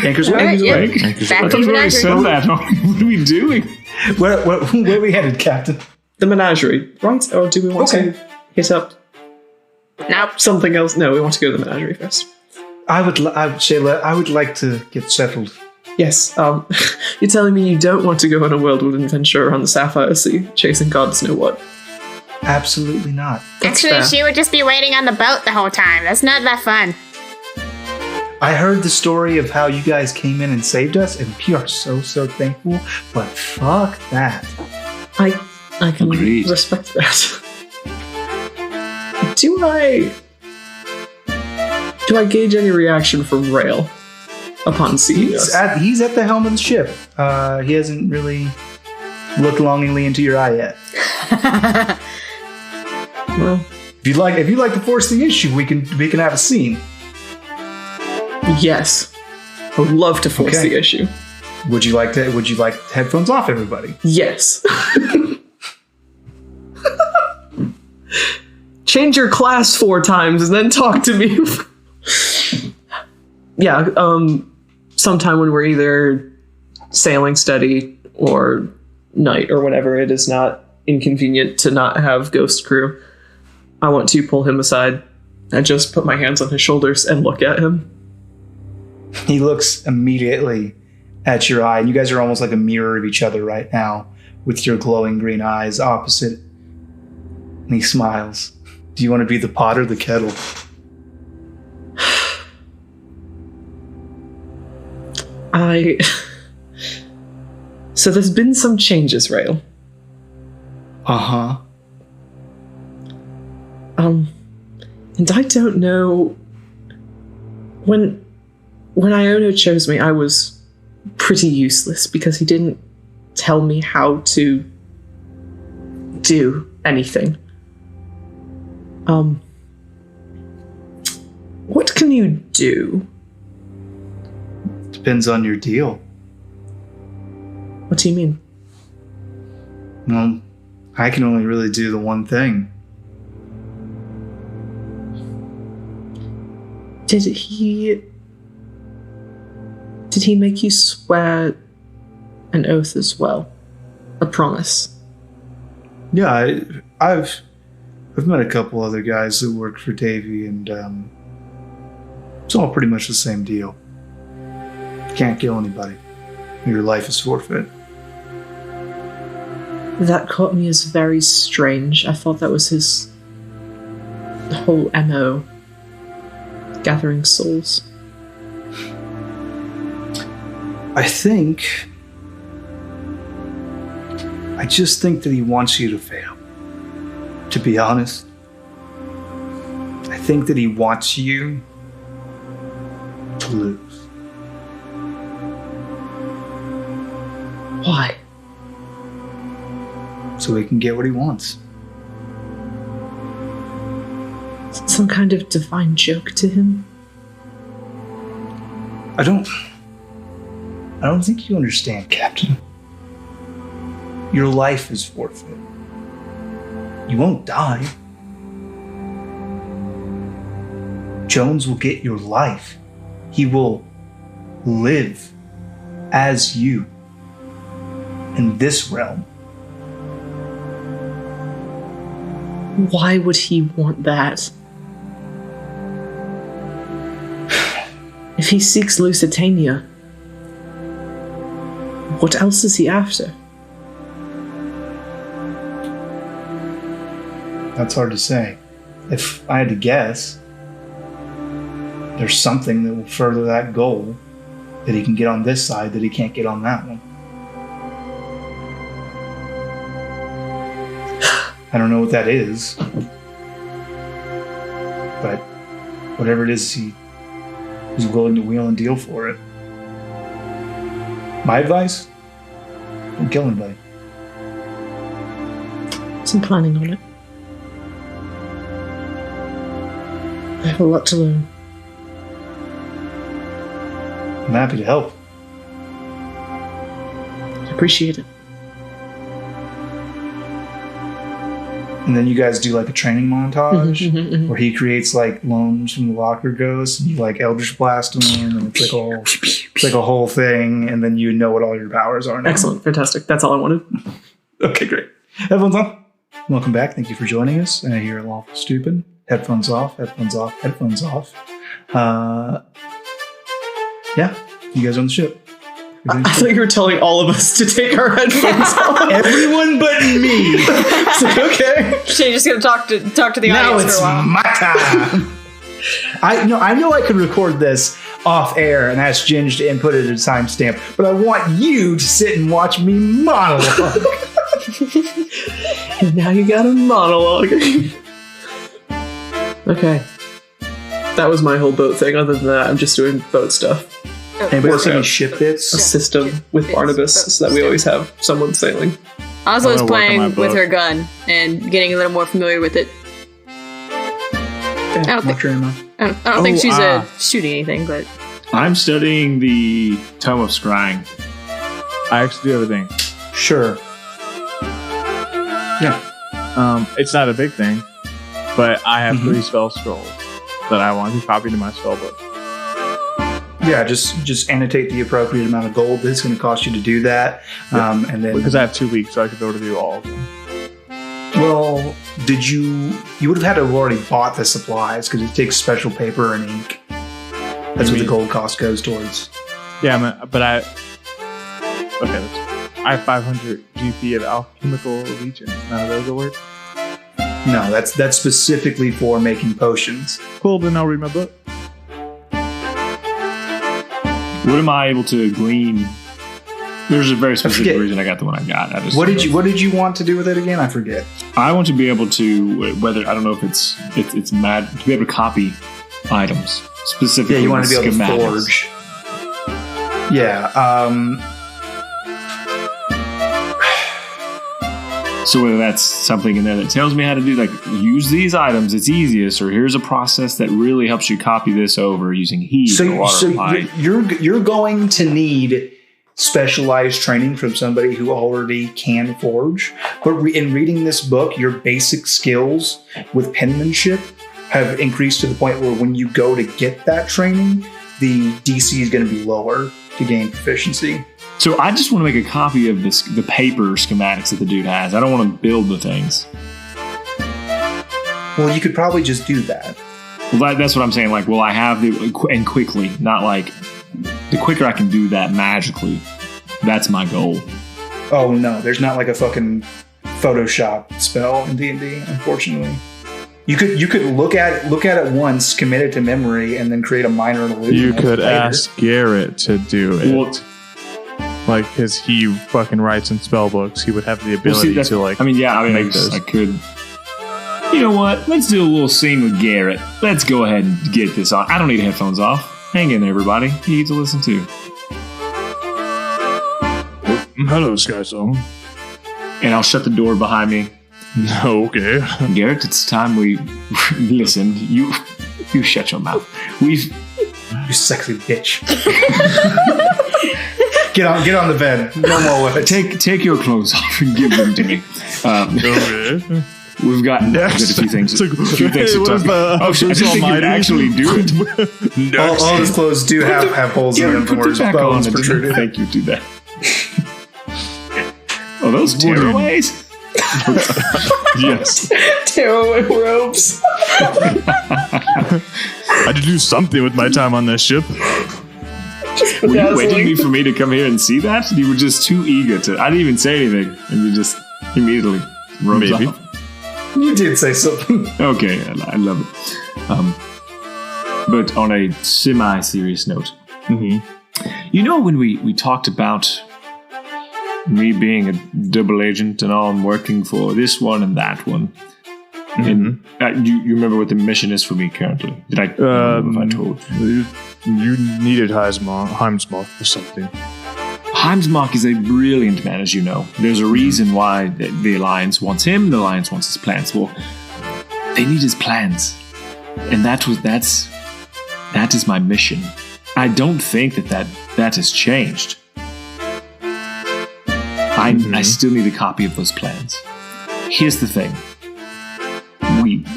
Anchors away. Alright, yep. I Back to thought the we already said menagerie. that. What are we doing? Where are we headed, Captain? The menagerie, right? Or do we want to hit up Nope. something else? No, we want to go to the menagerie first. Shayla, I would like to get settled. Yes, you're telling me you don't want to go on a whirlwind adventure around the Sapphire Sea, chasing gods know what? Absolutely not. That's Actually, fair. she would just be waiting on the boat the whole time. That's not that fun. I heard the story of how you guys came in and saved us, and we are so thankful. But fuck that. I can Agreed. respect that. Do I gauge any reaction from Rail upon seeing us? He's at the helm of the ship. He hasn't really looked longingly into your eye yet. Well, If you like to force the issue, we can have a scene. yes. I would love to force Okay. the issue. Would you like headphones off, everybody? Yes. change your class 4 times and then talk to me. Yeah, sometime when we're either sailing steady or night or whatever, it is not inconvenient to not have ghost crew. I want to pull him aside and just put my hands on his shoulders and look at him. He looks immediately at your eye, and you guys are almost like a mirror of each other right now, with your glowing green eyes opposite. And he smiles. Do you want to be the pot or the kettle? So there's been some changes, Rael. Uh-huh. And I don't know... When Iono chose me, I was pretty useless because he didn't tell me how to do anything. What can you do? Depends on your deal. What do you mean? Well, I can only really do the one thing. Did he make you swear an oath as well? A promise? Yeah, I've met a couple other guys that work for Davy, and it's all pretty much the same deal. Can't kill anybody. Your life is forfeit. That caught me as very strange. I thought that was his whole MO. Gathering souls. I just think that he wants you to fail. To be honest. I think that he wants you to lose. Why? So he can get what he wants. Some kind of divine joke to him? I don't think you understand, Captain. Your life is forfeit. You won't die. Jones will get your life. He will live as you in this realm. Why would he want that? If he seeks Lusitania, what else is he after? That's hard to say. If I had to guess, there's something that will further that goal that he can get on this side that he can't get on that one. I don't know what that is, but whatever it is, he's willing to wheel and deal for it. My advice? Don't kill anybody. I'm planning on it. I have a lot to learn. I'm happy to help. I appreciate it. And then you guys do like a training montage where he creates like loans from the locker ghosts, and you like Eldritch Blast them, and it's like a whole thing, and then you know what all your powers are now. Excellent, fantastic. That's all I wanted. Okay, great. Headphones on. Welcome back. Thank you for joining us here at Lawful Stupid. Headphones off, headphones off, headphones off. Yeah, you guys are on the ship. I thought you were telling all of us to take our headphones off. Everyone but me. Okay. She's just gonna talk to the Now audience it's for a while. my time. I know I could record this off air and ask Ginge to input it at a timestamp, but I want you to sit and watch me monologue. And now you got a monologue. Okay. That was my whole boat thing. Other than that, I'm just doing boat stuff. Anybody else have any ship bits? A system with Barnabas so that we always have someone sailing. Oslo was playing with her gun and getting a little more familiar with it. I don't think she's shooting anything, but... I'm studying the Tome of Scrying. I actually do everything. Sure. Yeah. It's not a big thing. but I have 3 spell scrolls that I want to copy to my spell book. Yeah, just annotate the appropriate amount of gold that it's going to cost you to do that. And then because I have 2 weeks, so I could be able to do all of them. Well, you would have had to have already bought the supplies because it takes special paper and ink. That's what the gold cost goes towards. Yeah, but I have 500 GP of alchemical legion. None of those will work. No, that's specifically for making potions. Cool, then I'll read my book. What am I able to glean? There's a very specific reason I got the one I got. What did you want to do with it again? I forget. I want to be able to I don't know if it's mad to be able to copy items specifically. Yeah, you want to be able schematics. to forge. Yeah. So whether that's something in there that tells me how to do, like, use these items, it's easiest, or here's a process that really helps you copy this over using heat or water light. You're going to need specialized training from somebody who already can forge. But in reading this book, your basic skills with penmanship have increased to the point where when you go to get that training, the DC is going to be lower to gain proficiency. So I just want to make a copy of the paper schematics that the dude has. I don't want to build the things. Well, you could probably just do that. Well, that's what I'm saying. Like, will I have and quickly, not like the quicker I can do that magically. That's my goal. Oh no, there's not like a fucking Photoshop spell in D&D, unfortunately. You could look at it once, commit it to memory, and then create a minor illusion. You could ask Garrett to do it. Well, like, because he fucking writes in spell books, he would have the ability to, like, I could. You know what? Let's do a little scene with Garrett. Let's go ahead and get this on. I don't need headphones off. Hang in there, everybody. You get to listen too. Hello, Sky Song. And I'll shut the door behind me. Okay. Garrett, it's time we listen. You shut your mouth. You sexy bitch. Get on the bed. No more words. Take your clothes off and give them to me. Okay. We've got a few things. I didn't think you'd actually do it. All his clothes do have holes in them where his bones protruded. Thank you, do that. Oh, those tearaways? Yes. Tearaway ropes. I had to do something with my time on this ship. Were you waiting for me to come here and see that? You were just too eager to. I didn't even say anything, and you just immediately rose off. You did say something. Okay, I love it. But on a semi-serious note, you know when we talked about me being a double agent and all, I'm working for this one and that one. And you remember what the mission is for me currently? Did I? If I told you needed Heimsmark for something. Heimsmark is a brilliant man, as you know. There's a reason why the Alliance wants him. The Alliance wants his plans. Well, they need his plans, and that is my mission. I don't think that has changed. I still need a copy of those plans. Here's the thing.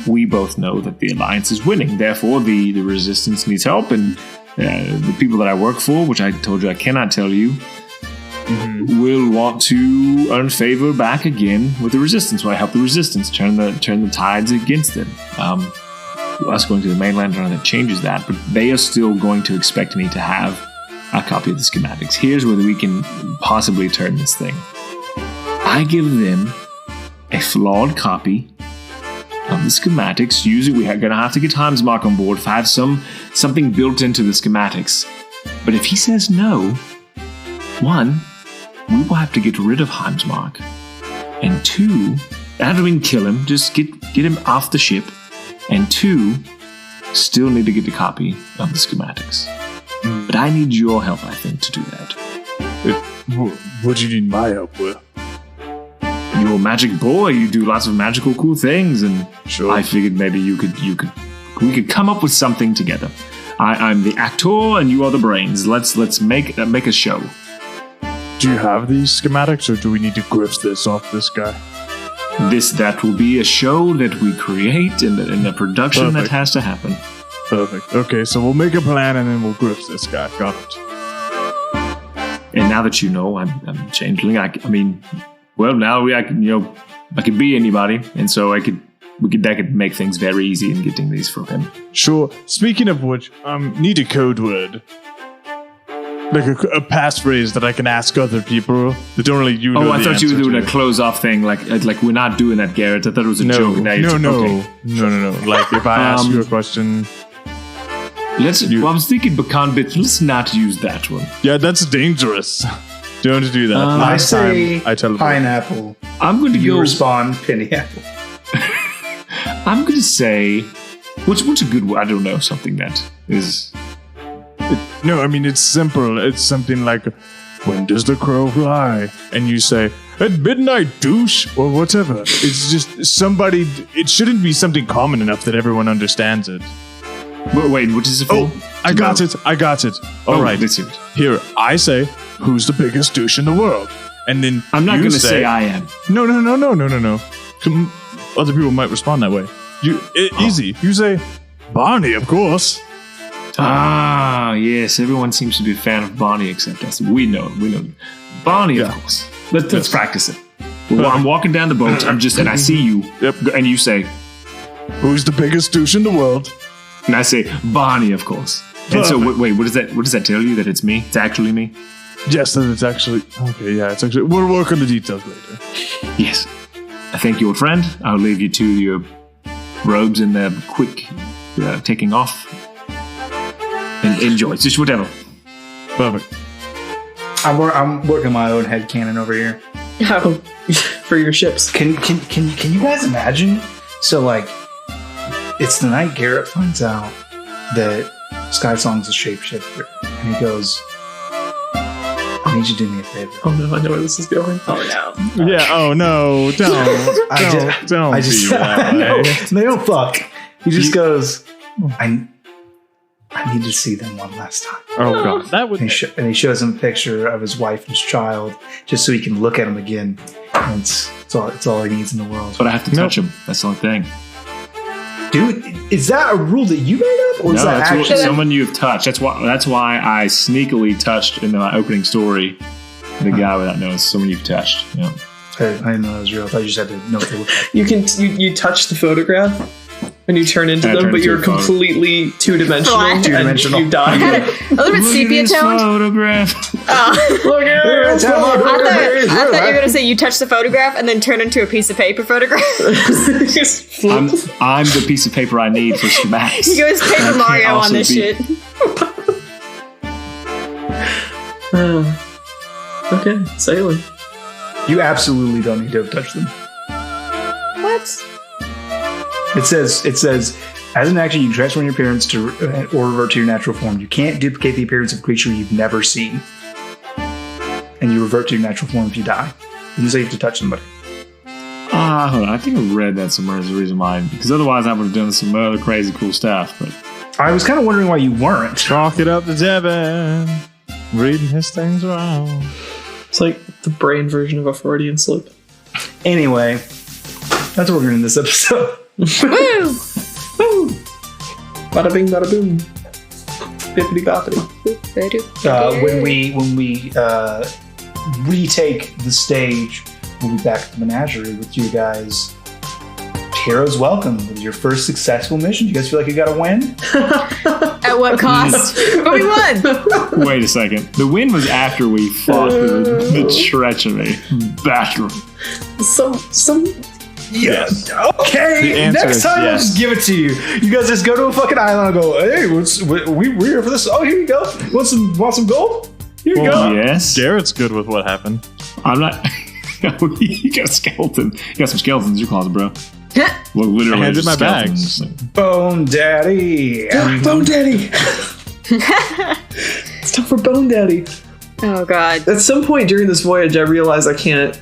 We both know that the Alliance is winning. Therefore, the Resistance needs help, and the people that I work for, which I told you I cannot tell you, will want to earn favor back again with the Resistance. When I help the Resistance turn the tides against them. Us going to the mainland, I don't know that changes that, but they are still going to expect me to have a copy of the schematics. Here's where we can possibly turn this thing. I give them a flawed copy of the schematics. Usually we're going to have to get Heimsmark on board if I have something built into the schematics. But if he says no, one, we will have to get rid of Heimsmark. And two, that doesn't mean kill him, just get him off the ship. And two, still need to get a copy of the schematics. But I need your help, I think, to do that. What do you need my help with? You're a magic boy. You do lots of magical, cool things, and sure. I figured maybe we could come up with something together. I'm the actor, and you are the brains. Let's make a show. Do you have these schematics, or do we need to grift this off this guy? That will be a show that we create and a production that has to happen. Perfect. Okay, so we'll make a plan and then we'll grip this guy. Got it. And now that you know I'm changeling, now I could be anybody, and so that could make things very easy in getting these from him. Sure. Speaking of which, need a code word. Like a passphrase that I can ask other people that don't really know the I thought you were doing answer to a close-off thing. Like we're not doing that, Garrett. I thought it was a joke. No. Like if I ask you a question... I was thinking pecan bits. Let's not use that one. Yeah, that's dangerous. Don't do that. I say I tell pineapple. I'm going to You respond penny apple. I'm going to say... What's a good word? I don't know. Something that is... No, I mean, it's simple. It's something like, when does the crow fly? And you say, at midnight, douche, or whatever. It's just it shouldn't be something common enough that everyone understands it. Wait, what is it for? Oh, I got it. All right. Let's hear it. Here, I say, who's the biggest douche in the world? And then I'm not going to say I am. No. Other people might respond that way. Easy. You say, Barney, of course. Ah, yes. Everyone seems to be a fan of Barney except us. We know. Barney, of course. Let's practice it. Well, I'm walking down the boat. And I see you. Yep. And you say, who's the biggest douche in the world? And I say, Barney, of course. And so, wait, what does that tell you? That it's me? It's actually me? Yes, that it's actually... Okay, yeah, it's actually... We'll work on the details later. Yes. I thank you, old friend. I'll leave you to your robes and the quick taking off. And enjoy. Just whatever. Perfect. I'm working my own headcanon over here. Oh, for your ships. Can you guys imagine? So, like, it's the night Garrett finds out that Sky Song's a shapeshifter. And he goes, I need you to do me a favor. Oh no, I know where this is going. Oh no. Yeah, oh no, don't be that way. They don't fuck. He just goes, I need to see them one last time. Oh god, that would. And he shows him a picture of his wife and his child, just so he can look at them again. And it's all he needs in the world. But I have to touch him. That's the only thing. Dude, is that a rule that you made up, or is that actually someone you've touched? That's why I sneakily touched in my opening story the guy without knowing someone you've touched. Yeah. I didn't know that was real. I thought you just had to know what they look like. You touch the photograph and you turn into them, but you're completely two-dimensional. And you die. A little bit sepia-toned. Photograph. Look at it. I thought you were going to say you touch the photograph and then turn into a piece of paper photograph. I'm the piece of paper I need for schematics. He goes Paper Mario on this shit. Okay, sailing. You absolutely don't need to touch them. What? It says, as an action, you transform your appearance or revert to your natural form. You can't duplicate the appearance of a creature you've never seen. And you revert to your natural form if you die. It doesn't say you have to touch somebody. Hold on. I think I read that somewhere as a reason why. Because otherwise I would have done some other crazy cool stuff. But I was kind of wondering why you weren't. Chalk it up to Devin. Reading his things around. It's like the brain version of a Freudian slip. Anyway, that's what we're doing in this episode. Woo! Woo! Bada bing, bada boom. Bippity boppity. When we retake the stage, we'll be back at the menagerie with you guys. Heroes welcome with your first successful mission. Do you guys feel like you got a win? At what cost? But we won. Wait a second. The win was after we fought the treachery battle. Yes. Okay. Next time we'll just give it to you. You guys just go to a fucking island and go, hey, we're here for this. Oh, here you go. Want some gold? Here you go. Yes. Garrett's good with what happened. I'm not. You got a skeleton. You got some skeletons in your closet, bro. Well, literally, I handed my bags. Bone Daddy. Bone Daddy. It's time for Bone Daddy. Oh, God. At some point during this voyage, I realized I can't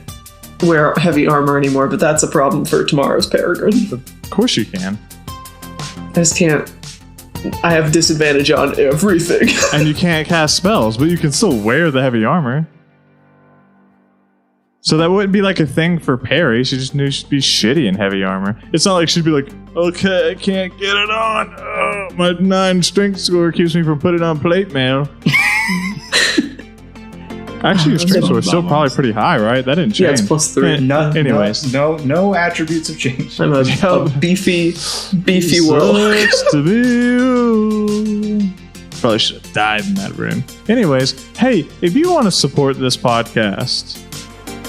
wear heavy armor anymore, but that's a problem for tomorrow's Peregrine. Of course you can. I just can't. I have disadvantage on everything. And you can't cast spells, but you can still wear the heavy armor. So that wouldn't be like a thing for Perry. She just knew she'd be shitty in heavy armor. It's not like she'd be like, okay, I can't get it on. Oh, my 9 strength score keeps me from putting on plate mail. Actually, your strength score is still probably pretty high, right? That didn't change. Yeah, it's +3. Anyways. No attributes have changed. I'm a beefy warlock. Sucks to be you. Probably should have died in that room. Anyways, hey, if you want to support this podcast,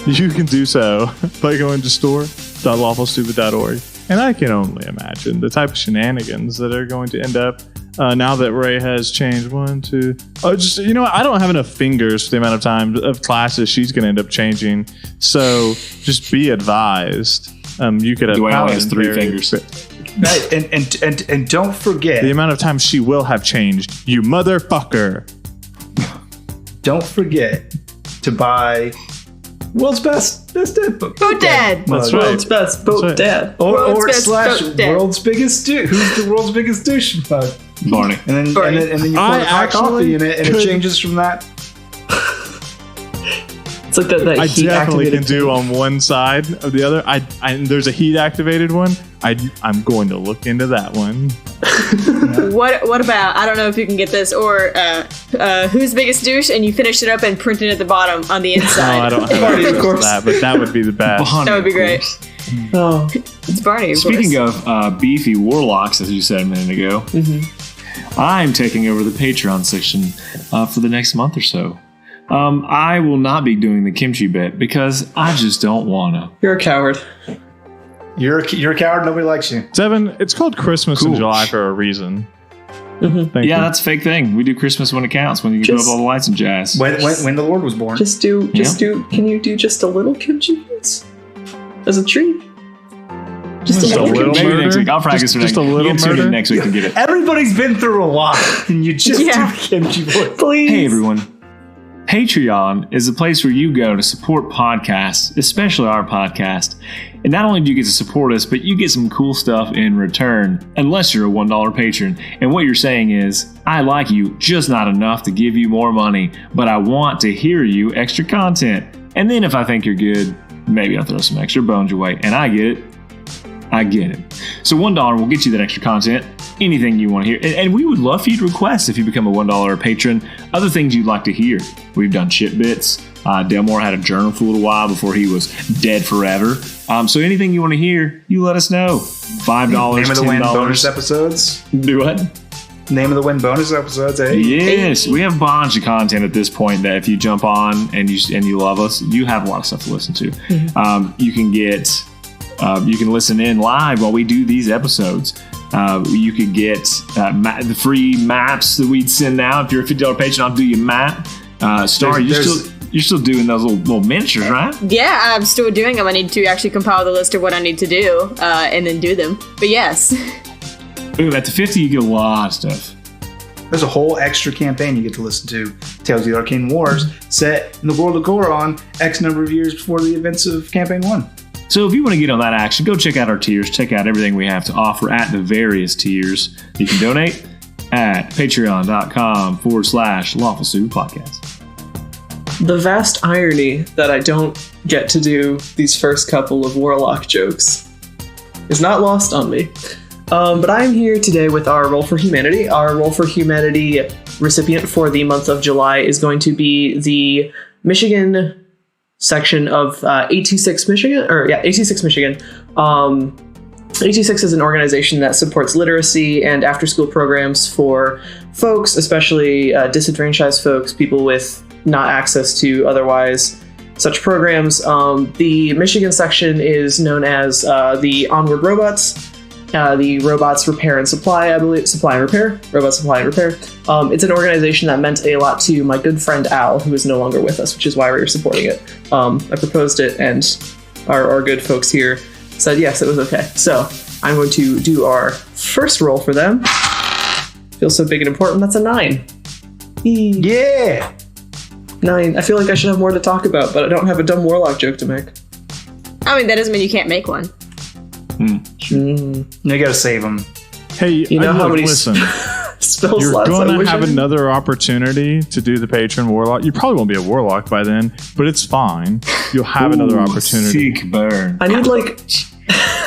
you can do so by going to store.lawfulstupid.org. And I can only imagine the type of shenanigans that are going to end up now that Ray has changed 1, 2. Oh, just, you know what? I don't have enough fingers for the amount of time of classes she's going to end up changing. So just be advised. You could have. Dwayne only has 3 fingers. Right, and don't forget the amount of time she will have changed. You motherfucker. Don't forget to buy World's Best Dad book. Boat Dad. That's right. World's Best Boat Dad. Or Best slash Boat Dad. World's Biggest Douche. Who's the world's biggest douche? Barney. And then you pour a hot coffee in it, and it changes from that. It's like that I heat definitely can activated do on one side of the other. There's a heat activated one. I'm going to look into that one. What about, I don't know if you can get this, or Who's Biggest Douche, and you finish it up and print it at the bottom on the inside. No, I don't have Barney, access of to course. that, but that would be the best. That would be great. Oh, It's Barney, of Speaking course. of beefy warlocks, as you said a minute ago, I'm taking over the Patreon section for the next month or so. I will not be doing the kimchi bit because I just don't want to. you're a coward. You're a coward. Nobody likes you. Devin, it's called Christmas in July for a reason. Thank you. That's a fake thing. We do Christmas when it counts, when you can put up all the lights and jazz. When the Lord was born. Can you do just a little kimchi bits as a treat? Just a little. Maybe murder? next week. I'll practice for Just next a little You can tune in murder? next week and get it. Everybody's been through a lot, and you just do Yeah. the kimchi boy. Please. Hey everyone. Patreon is a place where you go to support podcasts, especially our podcast. And not only do you get to support us, but you get some cool stuff in return, unless you're a $1 patron. And what you're saying is, I like you, just not enough to give you more money, but I want to hear you extra content. And then if I think you're good, maybe I'll throw some extra bones your way. And I get it. So $1 will get you that extra content, anything you want to hear. And we would love for you to request, if you become a $1 patron, other things you'd like to hear. We've done shit bits. Delmore had a journal for a little while before he was dead forever. So anything you want to hear, you let us know. $5, Name of the Wind $10. bonus episodes. Do what? Name of the Wind bonus episodes. Hey. Yes, we have a bunch of content at this point that if you jump on and you love us, you have a lot of stuff to listen to. You can get, you can listen in live while we do these episodes. You could get the free maps that we'd send out. If you're a $50 patron, I'll do your map. Star, you're still doing those little miniatures, right? Yeah, I'm still doing them. I need to actually compile the list of what I need to do and then do them. But yes. Ooh, at the 50, you get a lot of stuff. There's a whole extra campaign you get to listen to. Tales of the Arcane Wars, set in the world of Goron, X number of years before the events of Campaign 1. So if you want to get on that action, go check out our tiers. Check out everything we have to offer at the various tiers. You can donate at patreon.com/Lawful Stupid Podcast. The vast irony that I don't get to do these first couple of Warlock jokes is not lost on me. But I am here today with our Roll for Humanity. Our Roll for Humanity recipient for the month of July is going to be the Michigan section of 826 Michigan. 826 Michigan. 826 is an organization that supports literacy and after-school programs for folks, especially disenfranchised folks, people with not access to otherwise such programs. The Michigan section is known as the Onward Robots. The Robots Repair and Supply, I believe. Supply and Repair. Robots Supply and Repair. It's an organization that meant a lot to my good friend Al, who is no longer with us, which is why we were supporting it. I proposed it, and our good folks here said yes, it was okay. So I'm going to do our first roll for them. Feels so big and important. That's a 9. Yeah! 9. I feel like I should have more to talk about, but I don't have a dumb Warlock joke to make. I mean, that doesn't mean you can't make one. You gotta save them. Hey, You know how many listen. spell You're slots. going to have another opportunity to do the patron warlock. You probably won't be a warlock by then, but it's fine. You'll have another opportunity. Sick burn.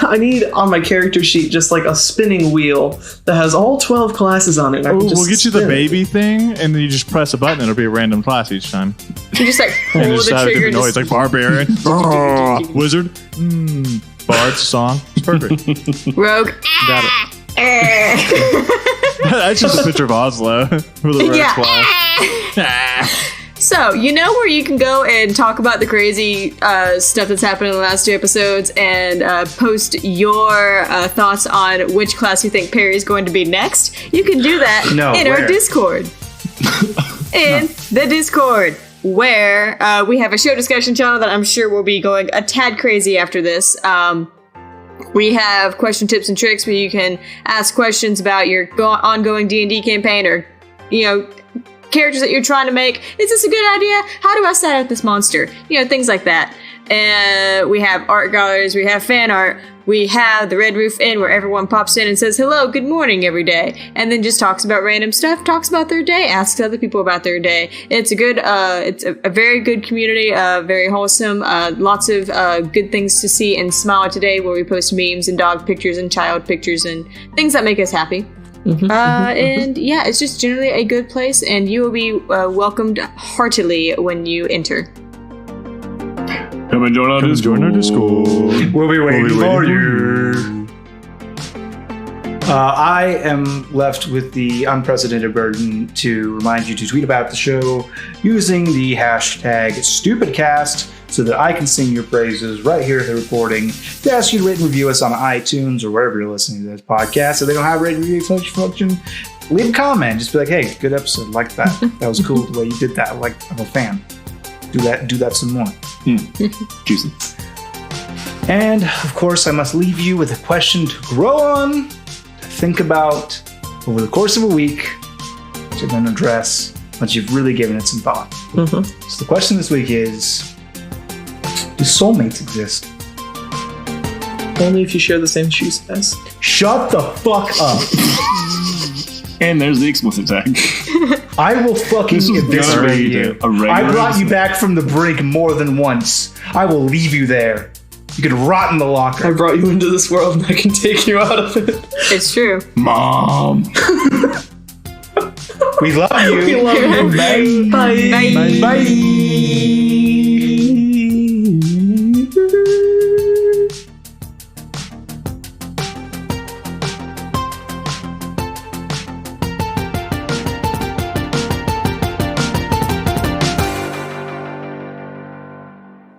I need on my character sheet just like a spinning wheel that has all 12 classes on it. We'll get you the baby thing, and then you just press a button. It'll be a random class each time. You just like pull And the just have a trigger. different noise, like barbarian, wizard, bard, song. It's perfect. Rogue. Got it. That's just a picture of Oslo with a red class. So, you know where you can go and talk about the crazy stuff that's happened in the last 2 episodes and post your thoughts on which class you think Perry's going to be next? You can do that our Discord. In the Discord, where we have a show discussion channel that I'm sure will be going a tad crazy after this. We have question tips and tricks where you can ask questions about your ongoing D&D campaign or, characters that you're trying to make. Is this a good idea? How do I set out this monster? Things like that. We have art galleries. We have fan art. We have the Red Roof Inn where everyone pops in and says, hello, good morning every day. And then just talks about random stuff, talks about their day, asks other people about their day. It's a good, it's a very good community, very wholesome, lots of good things to see and smile at today where we post memes and dog pictures and child pictures and things that make us happy. And yeah, it's just generally a good place, and you will be welcomed heartily when you enter. Come and join our Discord. We'll be waiting for you. I am left with the unprecedented burden to remind you to tweet about the show using the hashtag StupidCast so that I can sing your praises right here at the recording. To ask you to rate and review us on iTunes or wherever you're listening to this podcast. If they don't have a rate and review function, leave a comment. Just be like, hey, good episode. Like that. That was cool the way you did that. I'm a fan. Do that some more. Juicy. And of course, I must leave you with a question to grow on, to think about over the course of a week, to then address once you've really given it some thought. So the question this week is, do soulmates exist? Only if you share the same shoe size. Shut the fuck up. And there's the explicit tag. I will fucking eviscerate you. I brought you back from the brink more than once. I will leave you there. You could rot in the locker. I brought you into this world and I can take you out of it. It's true. Mom. We love you. We love you. Bye. Bye. Bye. Bye.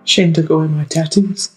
Shame took away my tattoos.